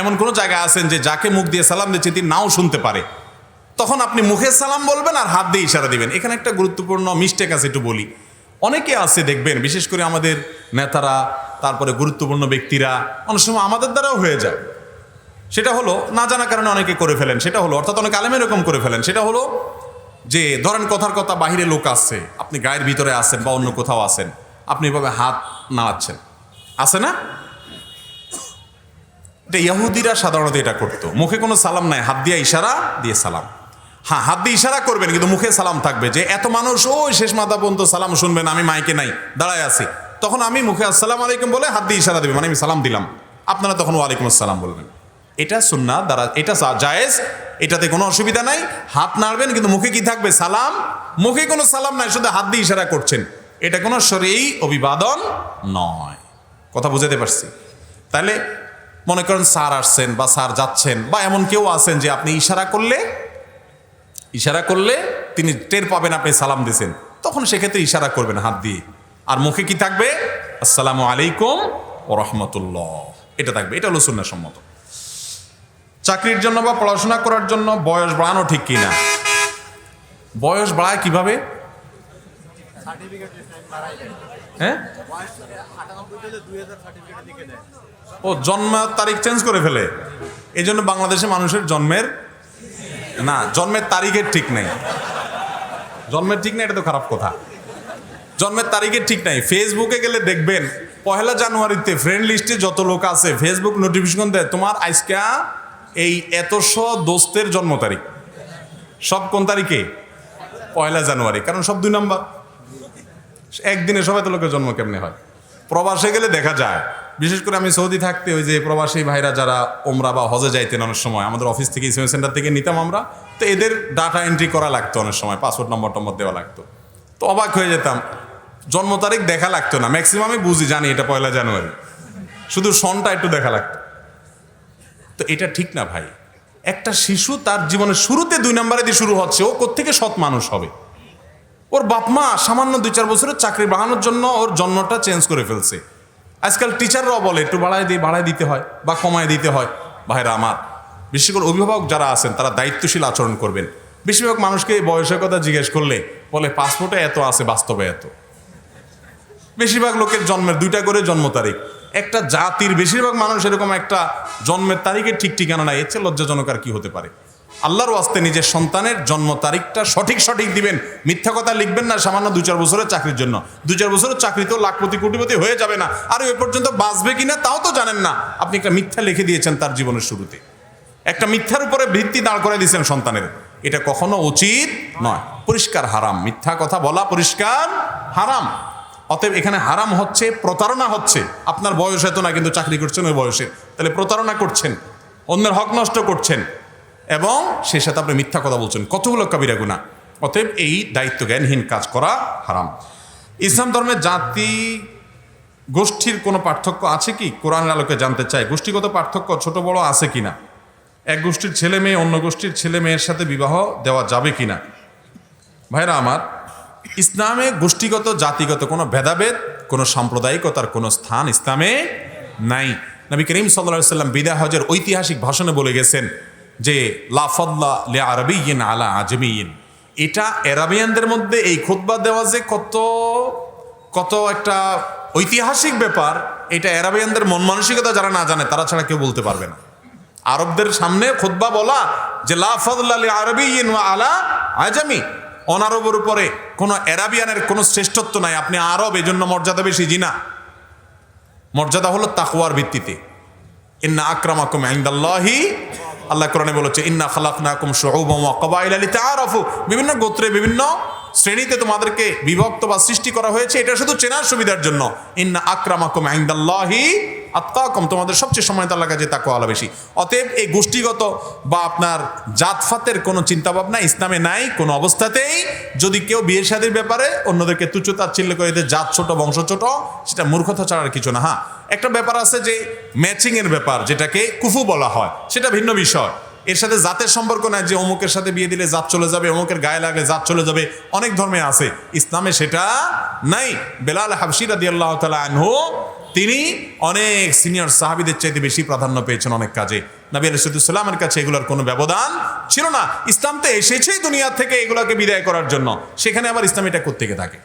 এমন কোনো জায়গায় আছেন যে যাকে মুখ দিয়ে সালাম দিচ্ছে তিনি নাও শুনতে পারে, তখন আপনি মুখে সালাম বলবেন আর হাত দিয়ে ইশারা দিবেন। এখানে একটা গুরুত্বপূর্ণ মিস্টেক আছে, একটু বলি। অনেকে আছে দেখবেন, বিশেষ করে আমাদের নেতারা, তারপরে গুরুত্বপূর্ণ ব্যক্তিরা, অনেক সময় আমাদের দ্বারাও হয়ে যায়। সেটা হলো না জানা কারণে অনেকে করে ফেলেন। সেটা হলো, অর্থাৎ অনেক আলেম এরকম করে ফেলেন। সেটা হলো যে ধরেন কথার কথা বাহিরে লোক আসছে, আপনি গায়ের ভিতরে আছেন বা অন্য কোথাও আছেন, আপনি এভাবে হাত নাড়াচ্ছেন, আছে না? এটা ইহুদিরা সাধারণত এটা করতো। মুখে কোনো সালাম নাই, হাত দিয়ে ইশারা দিয়ে সালাম। হ্যাঁ, হাত দিয়ে ইশারা করবেন, কিন্তু মুখে সালাম থাকবে। যে এত মানুষ ওই শেষ মাথা পর্যন্ত সালাম শুনবেন, আমি মাইকে নাই, দাঁড়ায় আছি, তখন আমি মুখে আসসালামু আলাইকুম বলে হাত দিয়ে ইশারা দেবে, মানে আমি সালাম দিলাম, আপনারা তখন ওয়ালাইকুম আসসালাম বলবেন। এটা সুন্নাত দ্বারা, এটা জায়েজ, এটাতে কোনো অসুবিধা নাই। হাত নাড়বেন, কিন্তু মুখে কি থাকবে? সালাম। মুখে কোনো সালাম নাই, শুধু হাত দিয়ে ইশারা করছেন, এটা কোনো শরঈ অভিবাদন নয়। কথা বুঝাতে পারছি? তাহলে মনে করেন স্যার আসছেন বা স্যার যাচ্ছেন, বা এমন কেউ আছেন যে আপনি ইশারা করলে তিনি টের পাবেন আপনি সালাম দিয়েছেন, তখন সেক্ষেত্রে ইশারা করবেন হাত দিয়ে, আর মুখে কি থাকবে? আসসালামু আলাইকুম ওয়া রাহমাতুল্লাহ, এটা থাকবে। এটা হলো সুন্নাহসম্মত। চাকরির জন্য বা পড়াশোনা করার জন্য বয়স বাড়ানো ঠিক কিনা? বয়স বাড়ায় কিভাবে? হ্যাঁ, ও জন্ম তারিখ চেঞ্জ করে ফেলে। এই জন্য বাংলাদেশে মানুষের জন্মের তারিখের ঠিক নাই। জন্মের ঠিক নাই, এটা তো খারাপ কথা। জন্মের তারিখের ঠিক নাই। ফেসবুকে গেলে দেখবেন 1 জানুয়ারিতে ফ্রেন্ড লিস্টে যত লোক আছে, ফেসবুক নোটিফিকেশন দেয় তোমার আজকা এই এতশো দোস্তের জন্ম তারিখ। সব কোন তারিখে? 1 জানুয়ারি। কারণ সব 2 নম্বর। একদিনে সব এত লোকের জন্ম কেমনে হয়? প্রবাসে গেলে দেখা যায়, বিশেষ করে আমি সৌদি থাকতে ওই যে প্রবাসী ভাইরা যারা ওমরা বা হজে যাইতেন, অনেক সময় আমাদের অফিস থেকে ইসলামিক সেন্টার থেকে নিতাম আমরা, তো এদের ডাটা এন্ট্রি করা লাগতো, অনেক সময় পাসপোর্ট নম্বর দেওয়া লাগতো। তো অবাক হয়ে যেতাম, জন্ম তারিখ দেখা লাগতো না। ম্যাক্সিমামই জানি এটা 1 জানুয়ারি, শুধু সনটা একটু দেখা লাগতো। তো এটা ঠিক না ভাই। একটা শিশু তার জীবনের শুরুতে 2 নম্বরে দিয়ে শুরু হচ্ছে, ও কোত্থেকে সৎ মানুষ হবে? ওর বাপ মা সামান্য 2-4 বছরের চাকরি বাড়ানোর জন্য ওর জন্মটা চেঞ্জ করে ফেলছে। আজকাল টিচাররাও বলে একটু বাড়ায় দিতে হয় বা কমায় দিতে হয়। ভাইরা আমার, বিশেষ করে অভিভাবক যারা আছেন তারা দায়িত্বশীল আচরণ করবেন। বেশিরভাগ মানুষকে বয়সের কথা জিজ্ঞেস করলে বলে পাসপোর্টে এত আছে, বাস্তবে এত। বেশিরভাগ লোকের জন্মের 2টা করে জন্ম তারিখ। একটা জাতির বেশিরভাগ মানুষ এরকম একটা জন্মের তারিখের ঠিক ঠিকানা নাই। এর চেয়ে লজ্জাজনক আর কি হতে পারে? আল্লাহর ওয়াস্তে নিজের সন্তানের জন্ম তারিখটা সঠিক দিবেন। মিথ্যা কথা লিখবেন না সামান্য 2-4 বছরের চাকরির জন্য। 2-4 বছরের চাকরিতেও লাখপতি কোটিপতি হয়ে যাবে না, আর ওই পর্যন্ত বাঁচবে কিনা তাও তো জানেন না। আপনি একটা মিথ্যা লিখে দিয়েছেন তার জীবনের শুরুতে, একটা মিথ্যার উপরে ভিত্তি দাঁড় করে দিয়েছেন সন্তানের। এটা কখনো উচিত নয়, পরিষ্কার হারাম। মিথ্যা কথা বলা পরিষ্কার হারাম। অতএব এখানে হারাম হচ্ছে, প্রতারণা হচ্ছে। আপনার বয়স এত না, কিন্তু চাকরি করছেন ওই বয়সে, তাহলে প্রতারণা করছেন, অন্যের হক নষ্ট করছেন, এবং সে সাথে আপনি মিথ্যা কথা বলছেন, কতগুলো কবিরা গুনাহ। অতএব এই দায়িত্ব জ্ঞানহীন কাজ করা হারাম। ইসলাম ধর্মের জাতি গোষ্ঠীর কোনো পার্থক্য আছে কি? কোরআনের আলোকে জানতে চাই, গোষ্ঠীগত পার্থক্য ছোট বড় আছে কিনা? এক গোষ্ঠীর ছেলে মেয়ে অন্য গোষ্ঠীর ছেলে মেয়ের সাথে বিবাহ দেওয়া যাবে কিনা? ভাইরা আমার, ইসলামে গোষ্ঠীগত জাতিগত কোনো ভেদাভেদ, কোনো সাম্প্রদায়িকতার কোনো স্থান ইসলামে নাই। নবী করিম সাল্লাল্লাহু আলাইহি ওয়াসাল্লাম বিদায় হজের ঐতিহাসিক ভাষণে বলে গেছেন যে লা ফাদলা লিআরাবিয়্যিন আলা আজমিয়্যিন। এটা আরাবিয়ানদের মধ্যে এই খুতবা দেওয়া যে কত কত একটা ঐতিহাসিক ব্যাপার, এটা আরবিয়ানদের মন মানসিকতা যারা না জানে তারা ছাড়া কেউ বলতে পারবে না। আরবদের সামনে খুতবা বলা যে লা ফাদলা লি আরাবিয়্যিন ওয়া আলা আজামি, অনারবের উপরে কোনো আরাবিয়ানের কোনো শ্রেষ্ঠত্ব নাই, আপনি আরব এজন্য মর্যাদা বেশি। জি না, মর্যাদা হলো তাকওয়ার ভিত্তিতে। ইন্না আকরামাকুম ইনদাল্লাহি, আল্লাহ কোরআনে বলেছে ইন্না খালাকনাকুম শুউবান ওয়া ক্বাবাইলা লিতাআরাফু, বিভিন্ন গোত্রে বিভিন্ন শ্রেণীতে তোমাদেরকে বিভক্ত বা সৃষ্টি করা হয়েছে, এটা শুধু চেনার সুবিধার জন্য। ইন্না আকরামাকুম ইনদাল্লাহি আতকাকুম, তোমাদের সবচেয়ে সম্মানিত আল্লাহর কাছে তাকওয়া বেশি। অতএব এই গোষ্ঠীগত বা আপনার জাতফাতের কোনো চিন্তাভাবনা ইসলামে নাই কোনো অবস্থাতেই। যদি কেউ বিয়ে শাদীর ব্যাপারে অন্যদেরকে তুচ্ছ-তাচ্ছিল্য করে দেয়, জাত ছোট বংশ ছোট, সেটা মূর্খতা ছাড়া আর কিছু না। হ্যাঁ, একটা ব্যাপার আছে যে ম্যাচিংয়ের ব্যাপার, যেটাকে কুফু বলা হয়, সেটা ভিন্ন বিষয়। এর সাথে জাতের সম্পর্ক নাই যে অমুকের সাথে বিয়ে দিলে জাত চলে যাবে, অমুকের গায়ে লাগলে জাত চলে যাবে। অনেক ধর্মে আছে, ইসলামে সেটা নাই। বেলাল হাবশী রাদিয়াল্লাহু তাআলা আনহু তিনি অনেক সিনিয়র সাহাবীদের চাইতে বেশি প্রাধান্য পেয়েছেন অনেক কাজে। নবী আলাইহিস সালামের কাছে এগুলোর কোনো ব্যবধান ছিল না। ইসলাম তো এসেছেই দুনিয়া থেকে এগুলোকে বিদায় করার জন্য, সেখানে আবার ইসলাম এটা কোত্থেকে থাকে।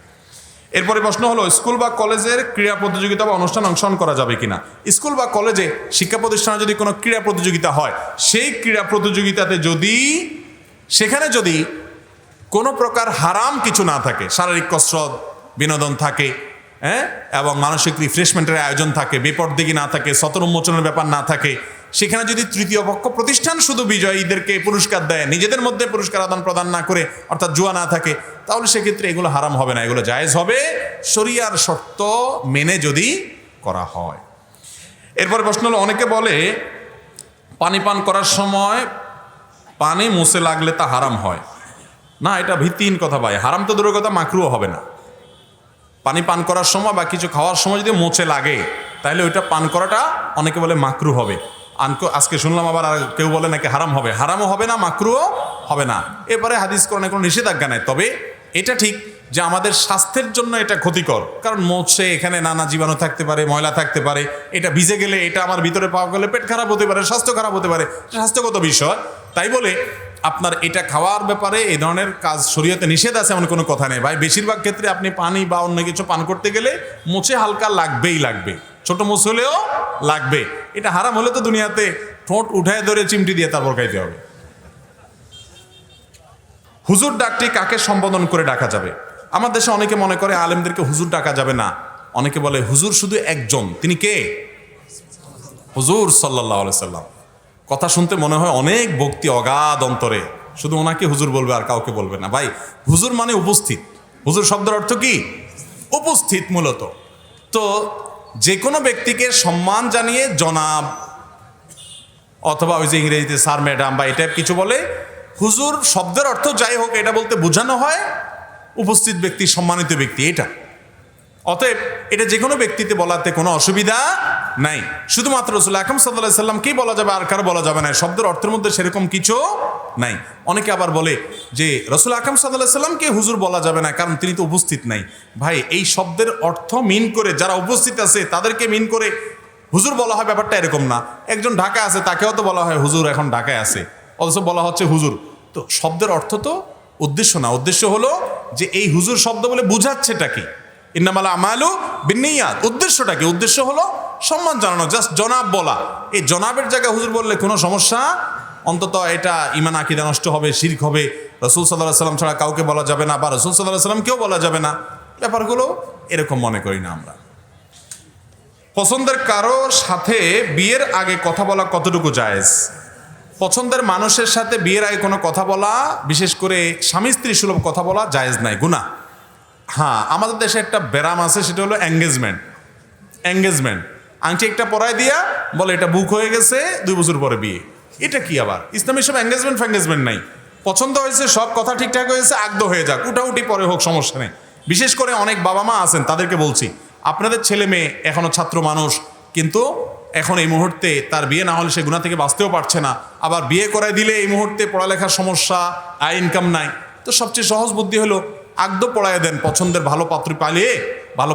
এরপরে প্রশ্ন হলো, স্কুল বা কলেজের ক্রীড়া প্রতিযোগিতা বা অনুষ্ঠান অংশগ্রহণ করা যাবে কিনা? স্কুল বা কলেজে শিক্ষা প্রতিষ্ঠানে যদি কোনো ক্রীড়া প্রতিযোগিতা হয়, সেই ক্রীড়া প্রতিযোগিতাতে সেখানে যদি কোনো প্রকার হারাম কিছু না থাকে, শারীরিক কসরত বিনোদন থাকে, এবং মানসিক রিফ্রেশমেন্টের আয়োজন থাকে, বেপরদিগি না থাকে, সতর উন্মোচনের ব্যাপার না থাকে, সেখানে যদি তৃতীয় পক্ষ প্রতিষ্ঠান শুধু বিজয়ীদেরকে পুরস্কার দেয়, নিজেদের মধ্যে পুরস্কার আদান প্রদান না করে, অর্থাৎ জুয়া না থাকে, তাহলে সেক্ষেত্রে এগুলো হারাম হবে না, এগুলো জায়েজ হবে শরিয়ার শর্ত মেনে যদি করা হয়। এরপরে প্রশ্ন হলো, অনেকে বলে পানি পান করার সময় পানি মুছে লাগলে তা হারাম হয় না। এটা ভিত্তিহীন কথা ভাই। হারাম তো দূরের কথা, মাকরুও হবে না। পানি পান করার সময় বা কিছু খাওয়ার সময় যদি মোচে লাগে, তাহলে ওইটা পান করাটা অনেকে বলে মাকরু হবে। আজকে শুনলাম আবার আর কেউ বলে নাকি হারাম হবে। হারামও হবে না, মাকরুও হবে না। এবারে হাদিস কোরআনে কোনো নিষেধাজ্ঞা নাই। তবে এটা ঠিক যে আমাদের স্বাস্থ্যের জন্য এটা ক্ষতিকর, কারণ মোচে এখানে নানা জীবাণু থাকতে পারে, ময়লা থাকতে পারে। এটা ভিজে গেলে, এটা আমার ভিতরে পাওয়া গেলে পেট খারাপ হতে পারে, স্বাস্থ্য খারাপ হতে পারে, স্বাস্থ্যগত বিষয়। তাই বলে আপনার এটা খাওয়ার ব্যাপারে এই ধরনের কাজ শরীয়তে নিষেধ আছে এমন কোনো কথা নেই ভাই। বেশিরভাগ ক্ষেত্রে আপনি পানি বা অন্য কিছু পান করতে গেলে মোচে হালকা লাগবেই লাগবে, ছোট মোচ হলেও লাগবে। এটা হারাম হলে তো দুনিয়াতে ঠোঁট উঠায় ধরে চিমটি দিয়ে তারপর খাইতে হবে। হুজুর ডাকটি কাকে সম্বোধন করে ডাকা যাবে? আমার দেশে অনেকে মনে করে আলেমদেরকে হুজুর ডাকা যাবে না। অনেকে বলে হুজুর শুধু একজন, তিনি কে? হুজুর সাল্লাল্লাহু আলাইহি সাল্লাম। কথা শুনতে মনে হয় অনেক ভক্তি অগাধ অন্তরে, শুধু ওনাকে হুজুর বলবে আর কাউকে বলবে না। ভাই, হুজুর মানে উপস্থিত। হুজুর শব্দের অর্থ কি? উপস্থিত মূলত। তো যে কোনো ব্যক্তিকে সম্মান জানিয়ে জনাব অথবা ওই যে ইংরেজিতে স্যার, ম্যাডাম বা এই টাইপ কিছু বলে, হুজুর শব্দের অর্থ যাই হোক, এটা বলতে বোঝানো হয় উপস্থিত ব্যক্তি, সম্মানিত ব্যক্তি, এটা। অতএব এটা যে কোনো ব্যক্তিতে বলাতে কোনো অসুবিধা নাই। শুধুমাত্র রাসূল আকরাম সাল্লাল্লাহু আলাইহি সাল্লামকেই বলা যাবে, আর কারো বলা যাবে না। শব্দের অর্থের মধ্যে সেরকম কিছু নাই। অনেকে আবার বলে যে রাসূল আকরাম সাল্লাল্লাহু আলাইহি সাল্লামকে হুজুর বলা যাবে না, কারণ তিনি তো উপস্থিত নাই। ভাই, এই শব্দের অর্থ মিন করে যারা উপস্থিত আছে তাদেরকে মিন করে হুজুর বলা হয়, ব্যাপারটা এরকম না। একজন ঢাকায় আছে, তাকেও তো বলা হয় হুজুর, এখন ঢাকায় আছে, অথচ বলা হচ্ছে হুজুর। তো শব্দের অর্থ তো উদ্দেশ্য না। উদ্দেশ্য হলো যে এই হুজুর শব্দ বলে বুঝাচ্ছেটা কি? ইন্নামাল আমালু বিন্নিয়াত। উদ্দেশ্যটা কি? উদ্দেশ্য হলো সম্মান জানানো, জাস্ট জনাব বলা। এই জনাবের জায়গায় হুজুর বললে কোনো সমস্যা, অন্তত এটা ঈমান আকীদা নষ্ট হবে, শিরক হবে। রাসূল সাল্লাল্লাহু আলাইহি সাল্লাম ছাড়া কাউকে বলা যাবে না, বা রাসূল সাল্লাল্লাহু আলাইহি সাল্লামকেও বলা যাবে না। ব্যাপারগুলো এরকম মনে করি না আমরা। পছন্দের কারো সাথে বিয়ের আগে কথা বলা কতটুকু জায়েজ? পছন্দের মানুষের সাথে বিয়ের আগে কোনো কথা বলা, বিশেষ করে স্বামী স্ত্রী সুলভ কথা বলা জায়েজ নাই, গুনাহ। হ্যাঁ, আমাদের দেশে একটা ব্যারাম আছে, সেটা হলো এঙ্গেজমেন্ট। আংটি একটা পরায় দিয়া বলে এটা বুক হয়ে গেছে, 2 বছর পরে বিয়ে। এটা কি আবার? ইসলামে সব এঙ্গেজমেন্ট নাই। পছন্দ হয়েছে, সব কথা ঠিকঠাক হয়েছে, আগদ হয়ে যাক, উঠাউটি পরে হোক, সমস্যা নেই। বিশেষ করে অনেক বাবা মা আছেন, তাদেরকে বলছি, আপনাদের ছেলে মেয়ে এখনো ছাত্র মানুষ, কিন্তু এখন এই মুহূর্তে তার বিয়ে না হলে সে গুনাহ থেকে বাঁচতেও পারছে না। আবার বিয়ে করায় দিলে এই মুহূর্তে পড়ালেখার সমস্যা, আয় ইনকাম নাই। তো সবচেয়ে সহজ বুদ্ধি হলো আগদ পড়ায় দেন। পছন্দের ভালো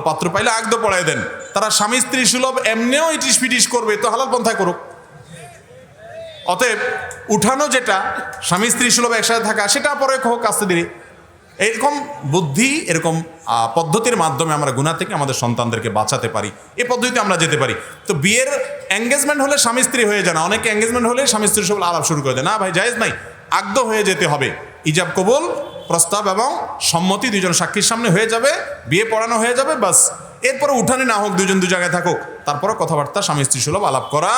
পাত্র পাইলে আগদ পড়ায় দেন। তারা স্বামী স্ত্রী সুলভ এমনিও ইটিস পিটিস করবে, তো হালাল পন্থায় করুক। অতএব উঠানো যেটা স্বামী স্ত্রী সুলভ একসাথে থাকা, সেটা পরে হোক আস্তে ধীরে। এরকম বুদ্ধি, এরকম পদ্ধতির মাধ্যমে আমরা গুনাহ থেকে আমাদের সন্তানদেরকে বাঁচাতে পারি, এই পদ্ধতিতে আমরা যেতে পারি। তো বিয়ের এঙ্গেজমেন্ট হলে স্বামী স্ত্রী হয়ে যায় না, অনেকে এঙ্গেজমেন্ট হলে স্বামী স্ত্রীর সব আলাপ শুরু করে দেয়। না ভাই, জায়েজ নাই, আগদ হয়ে যেতে হবে। ইজাব কবুল, প্রস্তাব এবং সম্মতি দুজন সাক্ষীর সামনে হয়ে যাবে, বিয়ে পড়ানো হয়ে যাবে, বাস। এরপরে উঠানি না হোক, দুজন দু জায়গায় থাকুক, তারপরে কথাবার্তা স্বামী স্ত্রী সুলভ আলাপ করা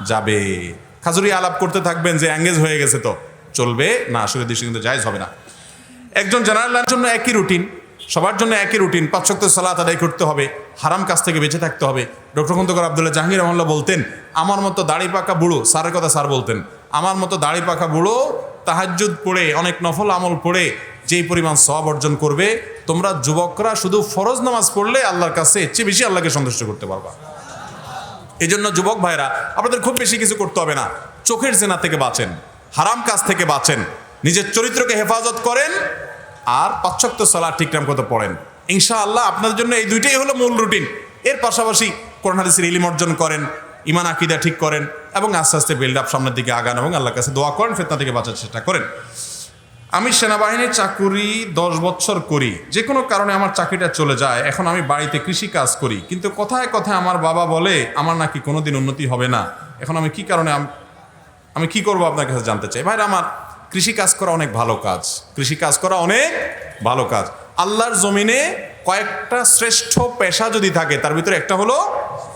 যাবে। খাজুরি আলাপ করতে থাকবেন যে এঙ্গেজ হয়ে গেছে তো চলবে না, আসলে দেশে কিন্তু জায়েজ হবে না। একজন জেনারেলের জন্য একই রুটিন, সবার জন্য একই রুটিন, 5 ওয়াক্ত সালাত আদায় করতে হবে, হারাম কাজ থেকে বেঁচে থাকতে হবে। ডক্টর খন্দকার আব্দুল্লাহ জাহাঙ্গীর রহমাল্লাহ বলতেন, আমার মতো দাড়ি পাকা বুড়ো, স্যারের কথা স্যার বলতেন, আমার মতো দাড়ি পাকা বুড়ো তাহাজ্জুদ পড়ে, অনেক নফল আমল পড়ে যেই পরিমাণ সওয়াব অর্জন করবে, তোমরা যুবকরা শুধু ফরজ নামাজ পড়লে আল্লাহর কাছে এর চেয়ে বেশি আল্লাহকে সন্তুষ্ট করতে পারবা। এই জন্য যুবক ভাইরা, আপনাদের খুব বেশি কিছু করতে হবে না, চোখের জেনা থেকে বাঁচেন, হারাম কাজ থেকে বাঁচেন, নিজের চরিত্রকে হেফাজত করেন, আর 5 ওয়াক্ত সালাত ঠিকঠাক মতো পড়েন। ইনশাআল্লাহ আপনাদের জন্য এই দুইটাই হলো মূল রুটিন। এর পাশাপাশি কোরআন হাদিসের ইলম অর্জন করেন, ইমান আকীদা ঠিক করেন, এবং আস্তে আস্তে বিল্ড আপ, সামনের দিকে আগান এবং আল্লাহর কাছে দোয়া করেন, ফিতনা থেকে বাঁচার চেষ্টা করেন। আমি সেনাবাহিনীর চাকুরি 10 বছর করি, যে কোনো কারণে আমার চাকরিটা চলে যায়, এখন আমি বাড়িতে কৃষি কাজ করি, কিন্তু কথায় কথায় আমার বাবা বলে আমার নাকি কোনোদিন উন্নতি হবে না। এখন আমি কি কারণে আমি কি করবো আপনার কাছে জানতে চাই। ভাইরা আমার, কৃষি কাজ করা অনেক ভালো কাজ, কৃষি কাজ করা অনেক ভালো কাজ। আল্লাহর জমিনে কয়েকটা শ্রেষ্ঠ পেশা যদি থাকে, তার ভিতরে একটা হলো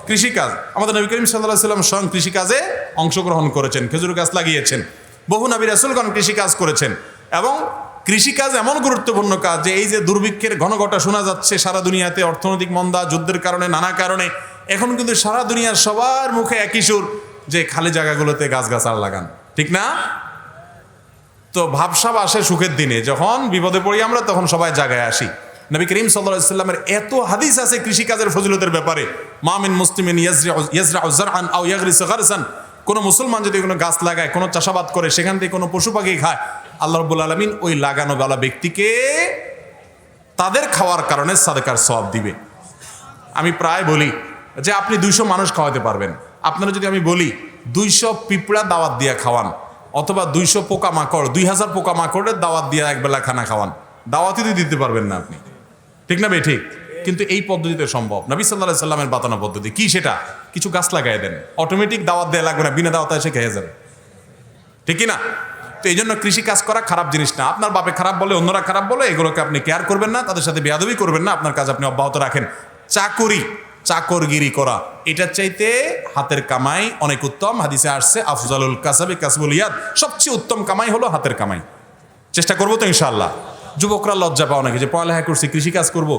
কৃষিকাজ। আমাদের নবী করিম সাল্লাল্লাহু আলাইহি ওয়াসাল্লাম স্বয়ং কৃষিকাজে অংশগ্রহণ করেছেন, খেজুর গাছ লাগিয়েছেন, বহু নবী রাসূলগণ কৃষিকাজ করেছেন। এবং কৃষিকাজ এমন গুরুত্বপূর্ণ কাজ যে এই যে দুর্ভিক্ষের ঘনঘটা শোনা যাচ্ছে সারা দুনিয়াতে, অর্থনৈতিক মন্দা, যুদ্ধের কারণে, নানা কারণে, এখন কিন্তু সারা দুনিয়ার সবার মুখে একই সুর যে খালি জায়গাগুলোতে গাছগাছাড়া লাগান, ঠিক না? তো ভাবসাব আসে সুখের দিনে, যখন বিপদে পড়ি আমরা তখন সবাই জায়গায় আসি। নবী করিম সাল্লাল্লাহু আলাইহি ওয়াসাল্লামের এত হাদিস আছে কৃষিকাজের ফজিলতের ব্যাপারে। মা মিন মুসলিমিন ইয়াজরাউ যারআন আও ইয়াগরিসু গারসান, কোনো মুসলমান যদি কোনো গাছ লাগায়, কোনো চাষাবাদ করে, সেখান থেকে কোনো পশু পাখি খায়, আল্লাহ রাব্বুল আলামিন ওই লাগানোওয়ালা ব্যক্তিকে তাদের খাওয়ার কারণে সাদকার সওয়াব দিবে। আমি প্রায় বলি যে আপনি 200 মানুষ খাওয়াতে পারবেন। আপনারা যদি আমি বলি 200 পিঁপড়া দাওয়াত দিয়া খাওয়ান, অথবা 200 পোকামাকড়, 2000 পোকামাকড়ের দাওয়াত দিয়ে একবেলা খানা খাওয়ান, দাওয়াতই তো দিতে পারবেন না আপনি, ঠিক না ভাই? ঠিক। কিন্তু এই পদ্ধতিতে সম্ভব। নবী সাল্লাল্লাহু আলাইহি সাল্লামের বাতানো পদ্ধতি কি, সেটা কিছু গাছ লাগাই দেন, অটোমেটিক দাওয়াত দেয়া লাগবে না, বিনা দাওয়াতে এসে খেয়ে যাবে, ঠিক না? তো এই জন্য কৃষি কাজ করা খারাপ জিনিস না। আপনার বাপে খারাপ বলে, অন্যরা খারাপ বলে, এগুলোকে আপনি কেয়ার করবেন না, তাদের সাথে বেয়াদবি করবেন না, আপনার কাজ আপনি অব্যাহত রাখেন। চাকরগিরি করা, এটার চাইতে হাতের কামাই অনেক উত্তম। হাদিসে আসছে আফজালুল কাসাবি কাসবুল ইয়াদ, সবচেয়ে উত্তম কামাই হলো হাতের কামাই। চেষ্টা করবো তো ইনশাআল্লাহ। যুবকরা লজ্জা পাও নাকি যে পড়ালেখা করছি, কৃষি কাজ করবো?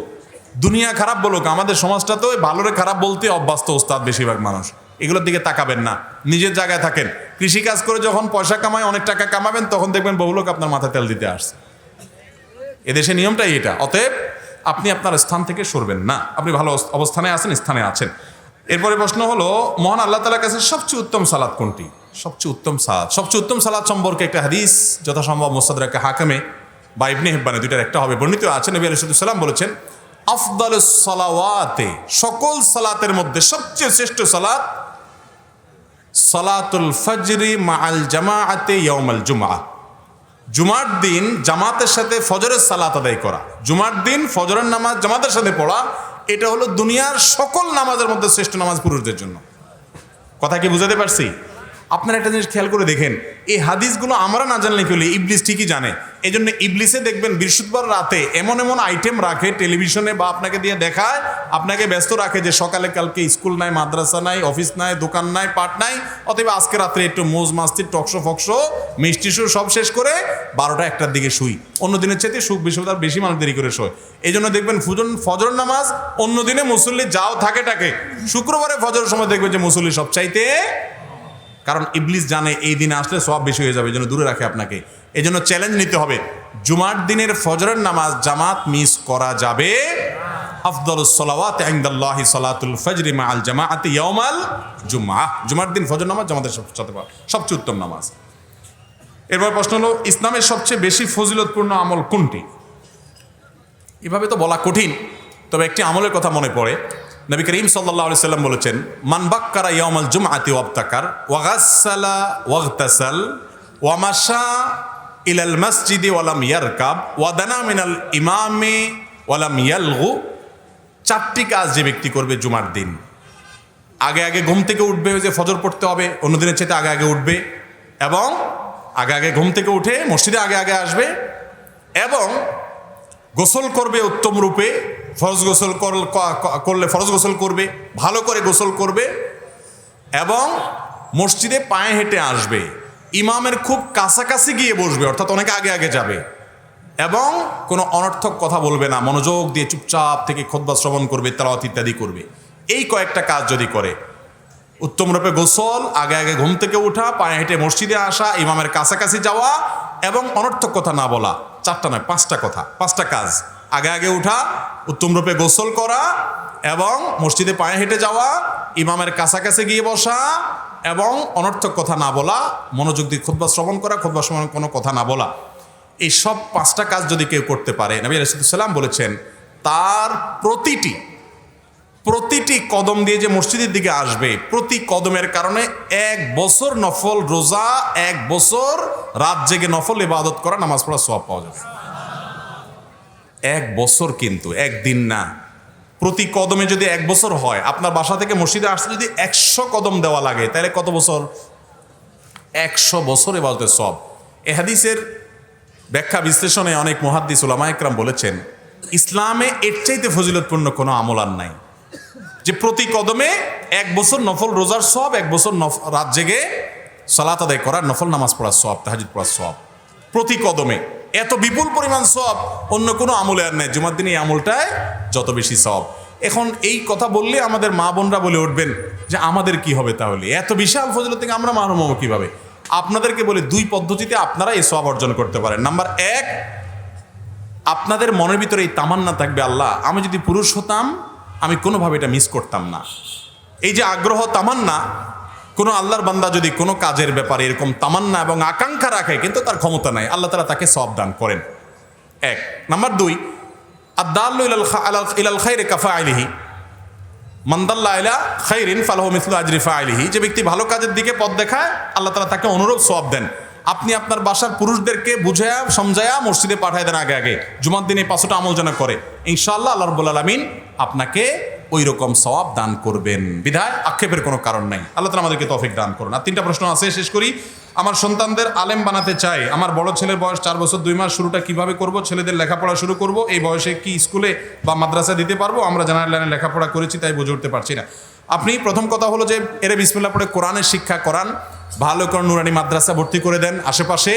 দুনিয়া খারাপ বলুক, আমাদের সমাজটা তো ভালোরে খারাপ বলতে অভ্যস্ত ওস্তাদ বেশিরভাগ মানুষ। এগুলোর দিকে তাকাবেন না, নিজের জায়গায় থাকেন। কৃষি কাজ করে যখন পয়সা কামায়, অনেক টাকা কামাবেন, তখন দেখবেন বহু লোক আপনার মাথায় তেল দিতে আসছে। এদেশে নিয়মটাই এটা। অতএব আপনি আপনার স্থান থেকে সরবেন না, আপনি ভালো অবস্থানে আছেন, স্থানে আছেন। এরপরে প্রশ্ন হলো, মহান আল্লাহ তাআলার কাছে সবচেয়ে উত্তম সালাত কোনটি? সবচেয়ে উত্তম সালাত, সবচেয়ে উত্তম সালাত সম্পর্কে একটা হাদিস যথাসম্ভব মুস্তাদরাক হাকিমে বা ইবনে হিব্বানে, দুইটার একটা হবে, বর্ণিত আছে। নবী আলাইহিস সালাম বলেছেন, আফদালুস সালাওয়াতে, সকল সালাতের মধ্যে সবচেয়ে শ্রেষ্ঠ সালাত সালাতুল ফজরি মাআল জামাআতে ইয়াউমাল জুমআ, জুমার দিন জামাতের সাথে ফজরের সালাত আদায় করা। জুমার দিন ফজরের নামাজ জামাতের সাথে পড়া, এটা হলো দুনিয়ার সকল নামাজের মধ্যে শ্রেষ্ঠ নামাজ পুরুষদের জন্য। কথা কি বুঝাতে পারছি? আপনারা একটা জিনিস খেয়াল করে দেখেন, এই হাদিসগুলো আমরা না জানলে কি হলে, ইবলিস ঠিকই জানে। এই জন্য ইবলিসে দেখবেন বৃহস্পতিবার রাতে এমন এমন আইটেম রাখে টেলিভিশনে, বা আপনাকে দিয়ে দেখায়, আপনাকে ব্যস্ত রাখে যে সকালে কালকে স্কুল নাই, মাদ্রাসা নাই, অফিস নাই, দোকান নাই, পাট নাই, অথবা আজকে রাত্রে একটু মোজ মাস্তি, টকশো ফকশো, মিষ্টি শো সব শেষ করে 12টা 1টার দিকে শুই। অন্য দিনের চাইতে সুখ বৃহস্পতিবার বেশি মানুষ দেরি করে শোয়। এই জন্য দেখবেন ফজর নামাজ অন্য দিনে মুসল্লি যাও থাকে, শুক্রবারে ফজরের সময় দেখবেন যে মুসল্লি সব চাইতে, কারণ ইবলিস জানে এই দিনে আসলে সওয়াব বেশি হয়ে যাবে, এই জন্য দূরে রাখে আপনাকে। এই জন্য চ্যালেঞ্জ নিতে হবে, জুমার দিনের ফজরের নামাজ জামাত মিস করা যাবে। আফদালুস সালাওয়াতি ইনদাল্লাহি সালাতুল ফজরি মাআল জামাআতি ইয়াউমাল জুমআ, জুমার দিন ফজর নামাজ জামাতের সাথে পড়া সবচেয়ে উত্তম নামাজ। এরপর প্রশ্ন হলো, ইসলামের সবচেয়ে বেশি ফজিলতপূর্ণ আমল কোনটি? এভাবে তো বলা কঠিন, তবে একটি আমলের কথা মনে পড়ে। নবী করিম সাল্লাল্লাহু আলাইহি সাল্লাম বলেছেন, মান বাক্কারা ইয়াউমাল জুমআতি ওয়াবতাকার ওয়া গাসসালা ওয়াগতাসাল ওয়া মাশা ইলাল মসজিদি ওয়ালাম ইয়ারকাব ওয়াদানা মিনাল ইমামি ওয়ালাম ইয়ালগু, 4টি কাজ যে ব্যক্তি করবে জুমার দিন। আগে আগে ঘুম থেকে উঠবে, ওই যে ফজর পড়তে হবে, অন্যদিনের চাইতে আগে আগে উঠবে, এবং আগে আগে ঘুম থেকে উঠে মসজিদে আগে আগে আসবে, এবং গোসল করবে উত্তম রূপে, ফরজ গোসল করলে ফরজ গোসল করবে, ভালো করে গোসল করবে, এবং মসজিদে পায়ে হেঁটে আসবে, ইমামের খুব কাছাকাছি গিয়ে বসবে, অর্থাৎ অনেক আগে আগে যাবে, এবং কোনো অনর্থক কথা বলবে না, মনোযোগ দিয়ে চুপচাপ থেকে খুতবা শ্রবণ করবে, তেলাওয়াত ইত্যাদি করবে। এই কয়েকটা কাজ যদি করে, উত্তম রূপে গোসল, আগে আগে ঘুম থেকে ওঠা, পায়ে হেঁটে মসজিদে আসা, ইমামের কাছাকাছি যাওয়া, এবং অনর্থক কথা না বলা, 4টা নয় 5টা কথা, 5টা কাজ, আগে আগে ওঠা, উত্তম রূপে গোসল করা, এবং মসজিদে পায়ে হেঁটে যাওয়া, ইমামের কাছাকাছি গিয়ে বসা, এবং অনর্থক কথা না বলা, মনোযোগ দিয়ে খুতবা শ্রবণ করা, খুতবা শ্রবণ কোনো কথা না বলা। এই সব 5টা কাজ যদি কেউ করতে পারে, নবী আলাইহিস সালাম বলেছেন, তার প্রতিটি কদম দিয়ে যে মসজিদের দিকে আসবে, প্রতি কদমের কারণে 1 বছর নফল রোজা, 1 বছর রাত জেগে নফল ইবাদত করা, নামাজ পড়া সওয়াব পাওয়া যাবে। 1 বছর, কিন্তু একদিন না। প্রতি কদমে যদি 1 বছর হয়, আপনার বাসা থেকে মসজিদে আসতে যদি 100 কদম দেওয়া লাগে, তাহলে কত বছর? 100 বছর ইবাদতের সওয়াব। এই হাদিসের ব্যাখ্যা বিশ্লেষণে অনেক মুহাদ্দিস উলামা ইকরাম বলেছেন, ইসলামে এর চাইতে ফজিলতপূর্ণ কোনো আমল আর নাই, যে প্রতি কদমে 1 বছর নফল রোজার সওয়াব, 1 বছর রাত জেগে সালাত আদায় করার, নফল নামাজ পড়ার সওয়াব, তাহাজ্জুদ পড়ার সওয়াব, প্রতি কদমে এত বিপুল পরিমাণ সওয়াব অন্য কোনো আমলে আর নেই। জুমার দিনে এই আমলটায় যত বেশি সওয়াব। এখন এই কথা বললে আমাদের মা বোনরা বলে উঠবেন যে আমাদের কি হবে, তাহলে এত বিশাল ফজিলত থেকে আমরা মাহরুম হবো কিভাবে? আপনাদেরকে বলে 2 পদ্ধতিতে আপনারা এই সওয়াব অর্জন করতে পারেন। নাম্বার 1, আপনাদের মনের ভিতরে এই তামান্না থাকবে, আল্লাহ আমি যদি পুরুষ হতাম আমি কোনোভাবে এটা মিস করতাম না। এই যে আগ্রহ, তামান্না, কোনো আল্লাহর বান্দা যদি কোনো কাজের ব্যাপারে এরকম তামান্না এবং আকাঙ্ক্ষা রাখে, কিন্তু তার ক্ষমতা নাই, আল্লাহ তাআলা তাকে সওয়াব দান করেন। 1 নাম্বার 2, আদ-দাল্লু ইলাল খায়রি কাফাইলিহি, মান দাল্লা আলা খায়রিন ফালাহু মিসলু আজরি ফাইলিহি, যে ব্যক্তি ভালো কাজের দিকে পথ দেখায়, আল্লাহ তাআলা তাকে অনুরূপ সওয়াব দেন। আপনি আপনার বাসার পুরুষদেরকে বুঝায়া সমঝায়া মসজিদে পাঠায় দেন আগে আগে, জুমার দিনে 5টা আমল যেন করে, ইনশাআল্লাহ আল্লাহ রাব্বুল আলামিন আপনাকে ওই রকম সওয়াব দান করবেন। বিধায় আক্ষেপের কোনো কারণ নাই। আল্লাহ তাআলা আমাদেরকে তৌফিক দান করুন। আর 3টা প্রশ্ন আছে, শেষ করি। আমার সন্তানদের আলেম বানাতে চাই। আমার বড় ছেলের বয়স 4 বছর 2 মাস। শুরুটা কিভাবে করব? ছেলেদের লেখাপড়া শুরু করব, এই বয়সে কি স্কুলে বা মাদ্রাসা দিতে পারবো? আমরা জেনারেল লাইনে লেখাপড়া করেছি, তাই বুঝে উঠতে পারছি না। আপনি প্রথম কথা হলো যে এরে বিসমিল্লাহ পড়ে কোরআনের শিক্ষা করান, ভালো করে নুরানি মাদ্রাসা ভর্তি করে দেন আশেপাশে,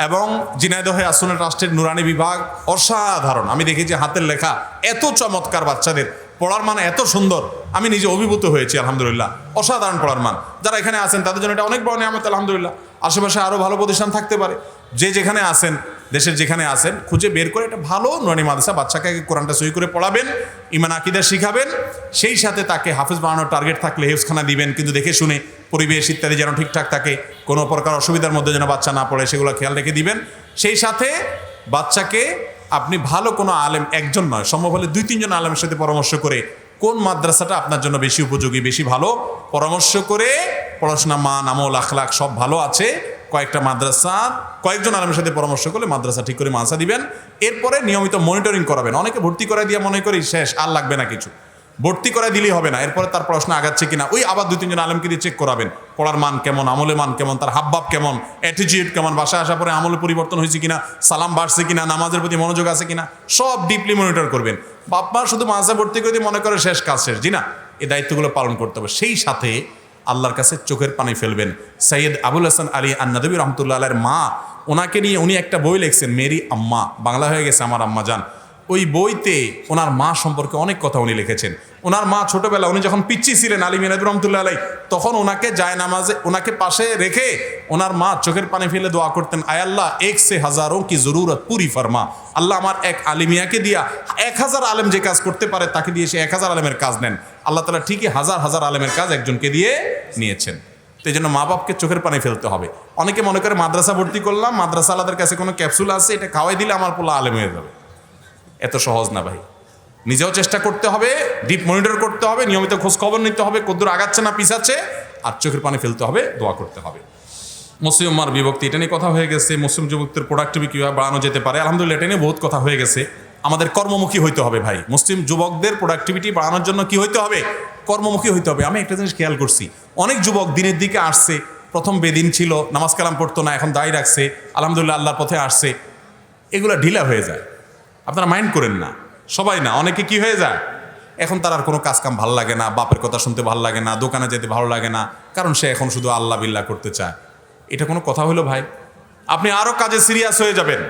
এবং ঝিনাইদহে আসুন রাষ্ট্রের নুরানি বিভাগ অসাধারণ। আমি দেখেছি হাতের লেখা এত চমৎকার, বাচ্চাদের পড়ার মান এত সুন্দর, আমি নিজে অভিভূত হয়েছি আলহামদুলিল্লাহ। অসাধারণ পড়ার মান। যারা এখানে আছেন তাদের জন্য এটা অনেক বড় নিয়ামত আলহামদুলিল্লাহ। আশেপাশে আরও ভালো প্রতিষ্ঠান থাকতে পারে। যে যেখানে আছেন, দেশের যেখানে আছেন, খুঁজে বের করে একটা ভালো নুরানি মাদ্রাসা, বাচ্চাকে কোরআনটা সহি করে পড়াবেন, ইমান আকীদা শিখাবেন, সেই সাথে তাকে হাফেজ বানানোর টার্গেট থাকলে হেফজখানা দিবেন, কিন্তু দেখে শুনে পরিবেশ ইত্যাদি যেন ঠিকঠাক থাকে, কোনো প্রকার অসুবিধার মধ্যে যেন বাচ্চা না পড়ে, সেগুলো খেয়াল রেখে দিবেন। সেই সাথে বাচ্চাকে আপনি ভালো কোনো আলেম, একজন নয়, সম্ভব হলে 2-3 জন আলেমের সাথে পরামর্শ করে কোন মাদ্রাসাটা আপনার জন্য বেশি উপযোগী, বেশি ভালো, পরামর্শ করে, পড়াশোনা মান, আমল, আখলাক সব ভালো আছে, কয়েকটা মাদ্রাসা, কয়েকজন আলেমের সাথে পরামর্শ করলে মাদ্রাসা ঠিক করে মাদ্রাসা দিবেন। এরপরে নিয়মিত মনিটরিং করাবেন। অনেকে ভর্তি করে দিয়ে মনে করি শেষ, আর লাগবে না কিছু, ভর্তি করে দিলেই হবে না, এরপরে তার পড়াশোনা আগাচ্ছে কিনা ওই আবার 2-3 জন আলেমকে দিয়ে চেক করাবেন। পড়ার মান কেমন, আমলে মান কেমন, তার হাবভাব কেমন, অ্যাটিটিউড কেমন, বাসায় আসার পরে আমলে পরিবর্তন হয়েছে কিনা, সালাম বাড়ছে কিনা, নামাজের প্রতি মনোযোগ আছে কিনা, সব ডিপলি মনিটর করবেন। বাপ্পা শুধু মাদ্রাসা ভর্তি করে দিয়ে মনে করে শেষ, কাজ শেষ। জি না, এই দায়িত্বগুলো পালন করতে হবে। সেই সাথে আল্লাহর কাছে চোখের পানি ফেলবেন। সৈয়দ আবুল হাসান আলী আন-নাদভী রহমতুল্লাহ আলাইহির মা, ওনাকে নিয়ে উনি একটা বই লিখছেন, মেরি আম্মা, বাংলা হয়ে গেছে আমার আম্মা জান। ওই বইতে ওনার মা সম্পর্কে অনেক কথা উনি লিখেছেন। ওনার মা ছোটবেলা, উনি যখন পিচ্চি ছিলেন আলী মিনাদুর রহমতুল্লাহ আলাই, তখন ওনাকে জায়নামাজে, ওনাকে পাশে রেখে ওনার মা চোখের পানি ফেলে দোয়া করতেন, আয় আল্লাহ 1 से हज़ारों की ज़रूरत पूरी फरमा। আল্লাহ আমার এক আলিমিয়াকে দিয়া 1000 আলেম যে কাজ করতে পারে তাকে দিয়ে সে 1000 আলেমের কাজ নেন। আল্লাহ তাআলা ঠিকই হাজার হাজার আলেমের কাজ একজনকে দিয়ে নিয়েছেন। তো এই জন্য মা বাপকে চোখের পানি ফেলতে হবে। অনেকে মনে করে মাদ্রাসা ভর্তি করলাম, মাদ্রাসা আলাদের কাছে কোনো ক্যাপসুল আছে, এটা খাওয়াই দিলে আমার পোলা আলেম হয়ে যাবে। এত সহজ না ভাই। নিজেও চেষ্টা করতে হবে, ডিপ মনিটর করতে হবে, নিয়মিত খোঁজ খবর নিতে হবে, কদ্দূর আগাচ্ছে না পিছাচ্ছে, আর চোখের পানি ফেলতে হবে, দোয়া করতে হবে। মুসলিম উম্মার বিভক্তি, এটা নিয়ে কথা হয়ে গেছে। মুসলিম যুবকদের প্রোডাক্টিভিটি কীভাবে বাড়ানো যেতে পারে, আলহামদুলিল্লাহ এটা নিয়ে বহুত কথা হয়ে গেছে। আমাদের কর্মমুখী হইতে হবে ভাই। মুসলিম যুবকদের প্রোডাক্টিভিটি বাড়ানোর জন্য কি হইতে হবে? কর্মমুখী হইতে হবে। আমি একটা জিনিস খেয়াল করছি, অনেক যুবক দিনের দিকে আসছে, প্রথম বেদিন ছিল, নামাজ কালাম পড়তো না, এখন দায়ী রাখছে, আলহামদুলিল্লাহ আল্লাহর পথে আসছে। এগুলো ঢিলা হয়ে যায়, আপনারা মাইন্ড করেন না, সবাই না, অনেকে কি হয়ে যায়, এখন তার আর কোনো কাজ কাম ভালো লাগে না, বাপের কথা শুনতে ভালো লাগে না, দোকানে যেতে ভালো লাগে না, কারণ সে এখন শুধু আল্লাহ বিল্লাহ করতে চায়। এটা কোনো কথা হলো ভাই? আপনি আরও কাজে সিরিয়াস হয়ে যাবেন।